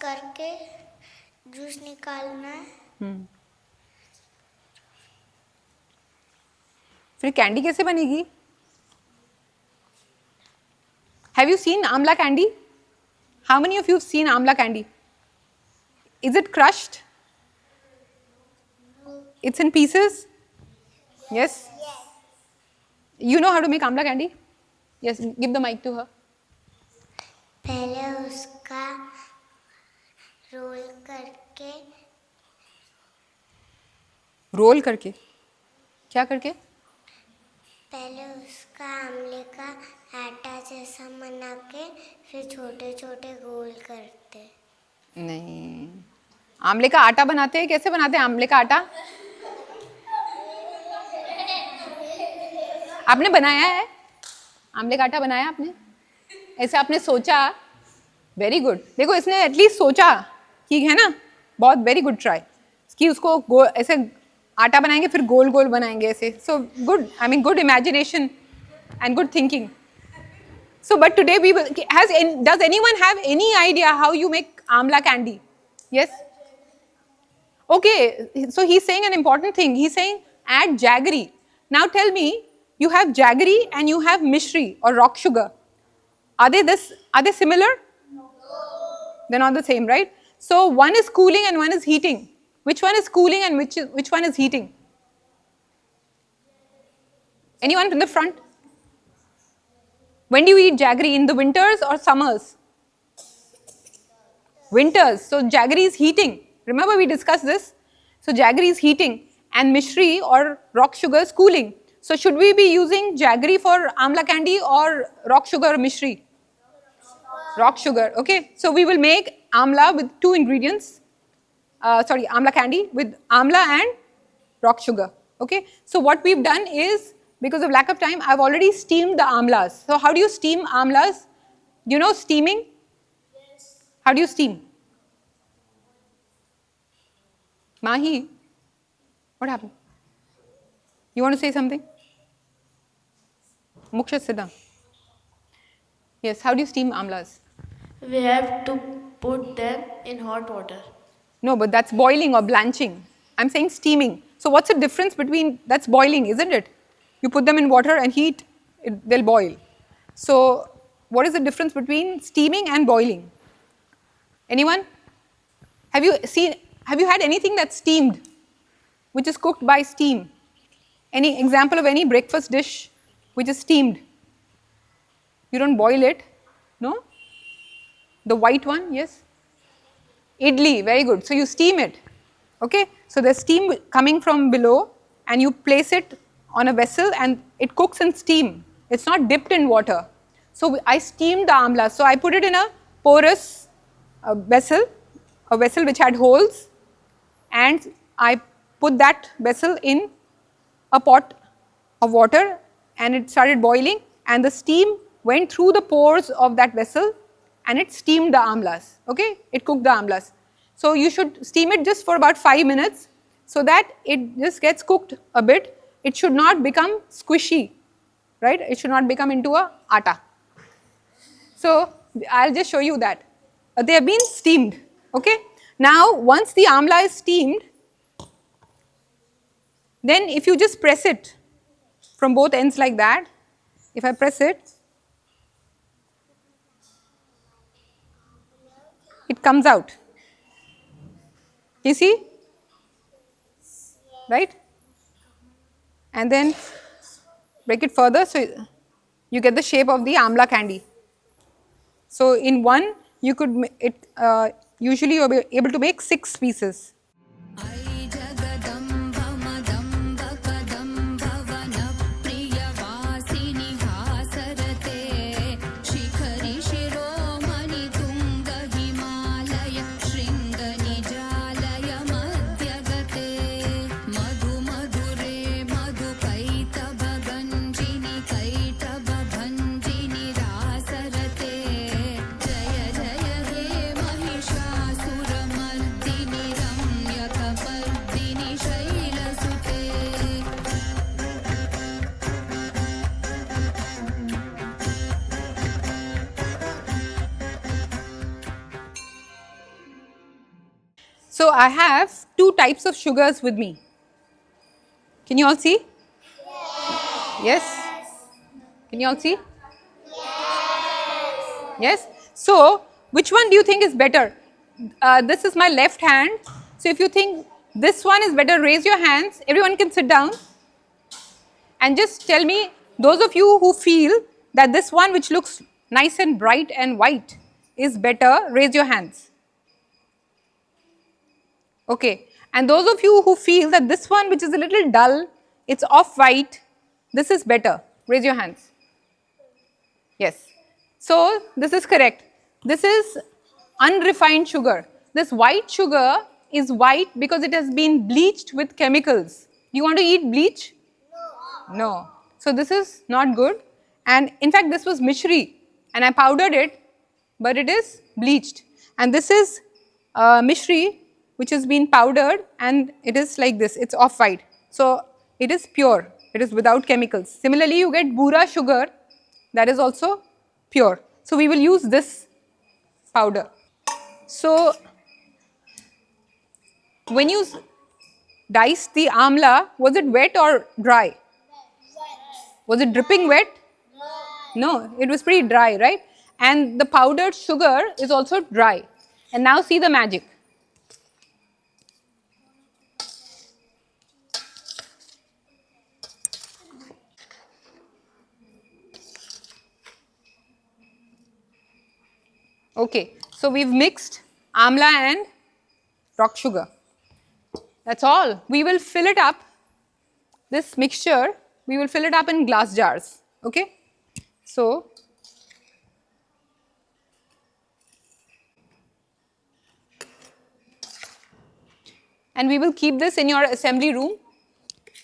करके जूस निकालना है. फिर कैंडी कैसे बनेगी? Have you seen amla candy? How many of you have seen amla candy? Is it crushed? It's in pieces? Yes? You know how to make amla candy? Yes, give the mic to her. पहले उसका role करके. Role करके? क्या करके? पहले उसका आमले का आटा जैसा बना के फिर छोटे छोटे गोल करते. नहीं, आमले का आटा बनाते हैं. कैसे बनाते हैं आमले का आटा? आपने बनाया है? आमले का आटा बनाया आपने? ऐसे आपने सोचा? Very good. देखो इसने एटलीस्ट सोचा कि है ना, बहुत वेरी गुड ट्राई कि उसको ऐसे आटा बनाएंगे फिर गोल गोल बनाएंगे ऐसे. So good, I mean good imagination and good thinking. So but today we will, does anyone have any idea how you make amla candy? Yes? Okay, so he's saying an important thing. He's saying add jaggery. Now tell me, you have jaggery and you have mishri or rock sugar. Are they similar? No. They're not the same, right? So one is cooling and one is heating. Which one is cooling and which one is heating? Anyone in the front? When do you eat jaggery? In the winters or summers? Winters. So jaggery is heating. Remember we discussed this. So jaggery is heating and mishri or rock sugar is cooling. So should we be using jaggery for amla candy or rock sugar or mishri? Rock sugar. Okay. So we will make amla with two ingredients. Amla candy with amla and rock sugar. Okay. So what we've done is, because of lack of time, I've already steamed the amlas. So how do you steam amlas? Do you know steaming? Yes. How do you steam? Mahi, what happened? You want to say something? Muksha, sit down. Yes, how do you steam amlas? We have to put them in hot water. No, but that's boiling or blanching. I'm saying steaming. So what's the difference between, that's boiling, isn't it? You put them in water and heat they'll boil. So what is the difference between steaming and boiling? Anyone? Have you had anything that's steamed, which is cooked by steam? Any example of any breakfast dish which is steamed? You don't boil it, no? The white one, yes? Idli, very good. So you steam it, okay? So there's steam coming from below and you place it on a vessel and it cooks in steam. It's not dipped in water. So I steamed the amla. So I put it in a porous vessel, a vessel which had holes, and I put that vessel in a pot of water and it started boiling and the steam went through the pores of that vessel and it steamed the amlas, okay? It cooked the amlas. So you should steam it just for about 5 minutes so that it just gets cooked a bit. It should not become squishy, right? It should not become into a atta. So I'll just show you that. They have been steamed, okay? Now once the amla is steamed, then if you just press it from both ends like that, if I press it, it comes out. You see? Right? And then break it further so you get the shape of the amla candy. So in one, you could usually you'll be able to make 6 pieces. ऐ जगदम्ब मदम्ब कदम्ब वनप्रियवासिनि हासरते शिखरि शिरोमणि तुङ्ग हिमालय शृङ्गनिजालय मध्यगते मधु मधुरे मधु कैटभ गञ्जिनि कैटभ भञ्जिनि रासरते जय जय हे Mahishasuramardini रम्यकपर्दिनि शैलसुते So I have 2 types of sugars with me. Can you all see? Yes. Can you all see? Yes. So which one do you think is better? This is my left hand. So if you think this one is better, raise your hands. Everyone can sit down. And just tell me, those of you who feel that this one which looks nice and bright and white is better, raise your hands. Okay. And those of you who feel that this one which is a little dull, it's off white, this is better, raise your hands. Yes. So this is correct. This is unrefined sugar. This white sugar is white because it has been bleached with chemicals. Do you want to eat bleach? No. So this is not good. And in fact, this was mishri and I powdered it, but it is bleached. And this is mishri which has been powdered and it is like this, it's off white. So it is pure, it is without chemicals. Similarly, you get bura sugar, that is also pure. So we will use this powder. So when you diced the amla, was it wet or dry? Was it dripping wet? No, it was pretty dry, right? And the powdered sugar is also dry. And now see the magic. Okay, so we've mixed amla and rock sugar. That's all. We will fill it up, this mixture, we will fill it up in glass jars. Okay? So, and we will keep this in your assembly room,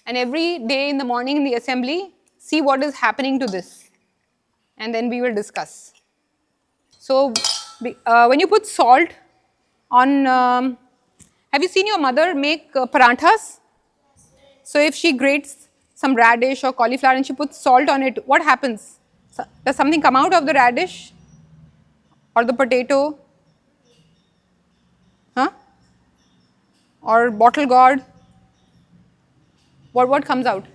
and every day in the morning in the assembly, see what is happening to this, and then we will discuss. So, when you put salt on, have you seen your mother make paranthas? So, if she grates some radish or cauliflower and she puts salt on it, what happens? Does something come out of the radish or the potato? Huh? Or bottle gourd? What comes out?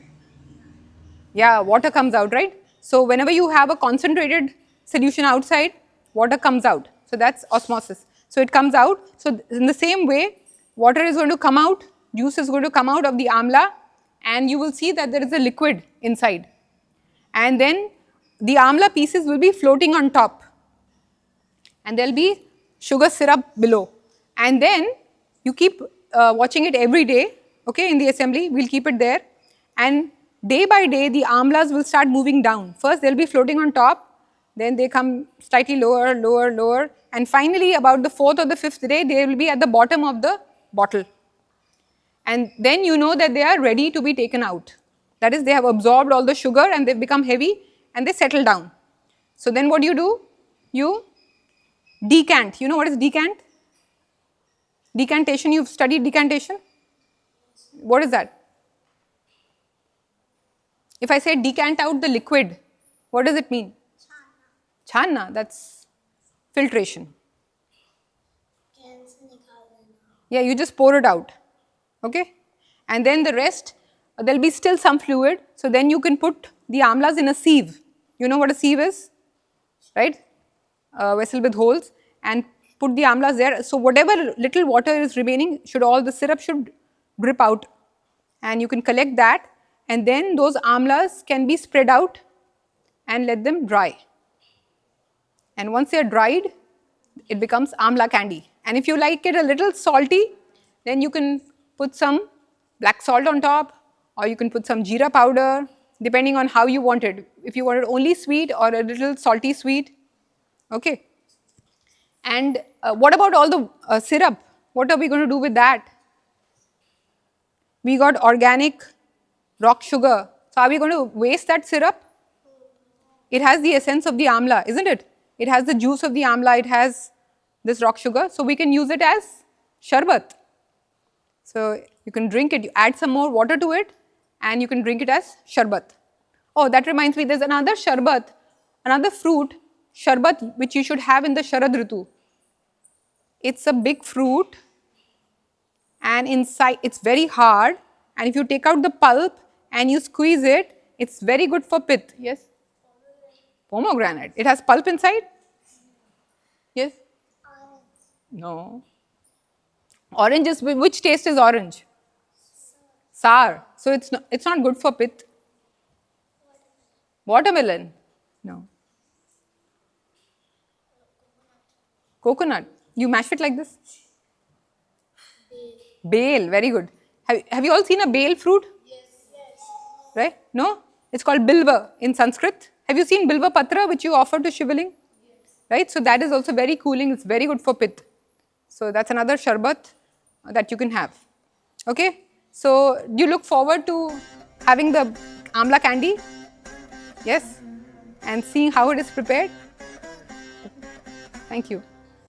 Yeah, water comes out, right? So whenever you have a concentrated solution outside, water comes out. So that's osmosis. So it comes out. So in the same way, water is going to come out, juice is going to come out of the amla, and you will see that there is a liquid inside. And then the amla pieces will be floating on top. And there will be sugar syrup below. And then you keep watching it every day, okay, in the assembly, we'll keep it there. And day by day, the amlas will start moving down. First, they'll be floating on top, then they come slightly lower, lower, lower, and finally, about the 4th or the 5th day, they will be at the bottom of the bottle. And then you know that they are ready to be taken out. That is, they have absorbed all the sugar and they've become heavy and they settle down. So then what do? You decant. You know what is decant? Decantation, you've studied decantation? What is that? If I say decant out the liquid, what does it mean? Channa, that's filtration. Yeah, you just pour it out, okay? And then the rest, there will be still some fluid, so then you can put the amlas in a sieve. You know what a sieve is, right? A vessel with holes, and put the amlas there. So whatever little water is remaining, the syrup should drip out, and you can collect that, and then those amlas can be spread out and let them dry. And once they are dried, it becomes amla candy. And if you like it a little salty, then you can put some black salt on top, or you can put some jeera powder, depending on how you want it. If you want it only sweet or a little salty sweet, okay. And what about all the syrup? What are we going to do with that? We got organic rock sugar. So are we going to waste that syrup? It has the essence of the amla, isn't it? It has the juice of the amla, it has this rock sugar. So we can use it as sharbat. So you can drink it, you add some more water to it, and you can drink it as sharbat. Oh, that reminds me, there's another sharbat, another fruit, sharbat, which you should have in the Sharad Ritu. It's a big fruit, and inside it's very hard, and if you take out the pulp and you squeeze it, it's very good for pith. Yes? Pomegranate. It has pulp inside? Yes? No. Orange is, which taste is orange? Sour. So it's not good for pith. Watermelon? No. Coconut. You mash it like this? Bale. Very good. Have you all seen a bale fruit? Yes. Right? No? It's called bilva in Sanskrit. Have you seen bilva patra, which you offer to Shivaling? Yes. Right? So that is also very cooling. It's very good for pith. So that's another sharbat that you can have. Okay? So do you look forward to having the amla candy? Yes? And seeing how it is prepared? Thank you.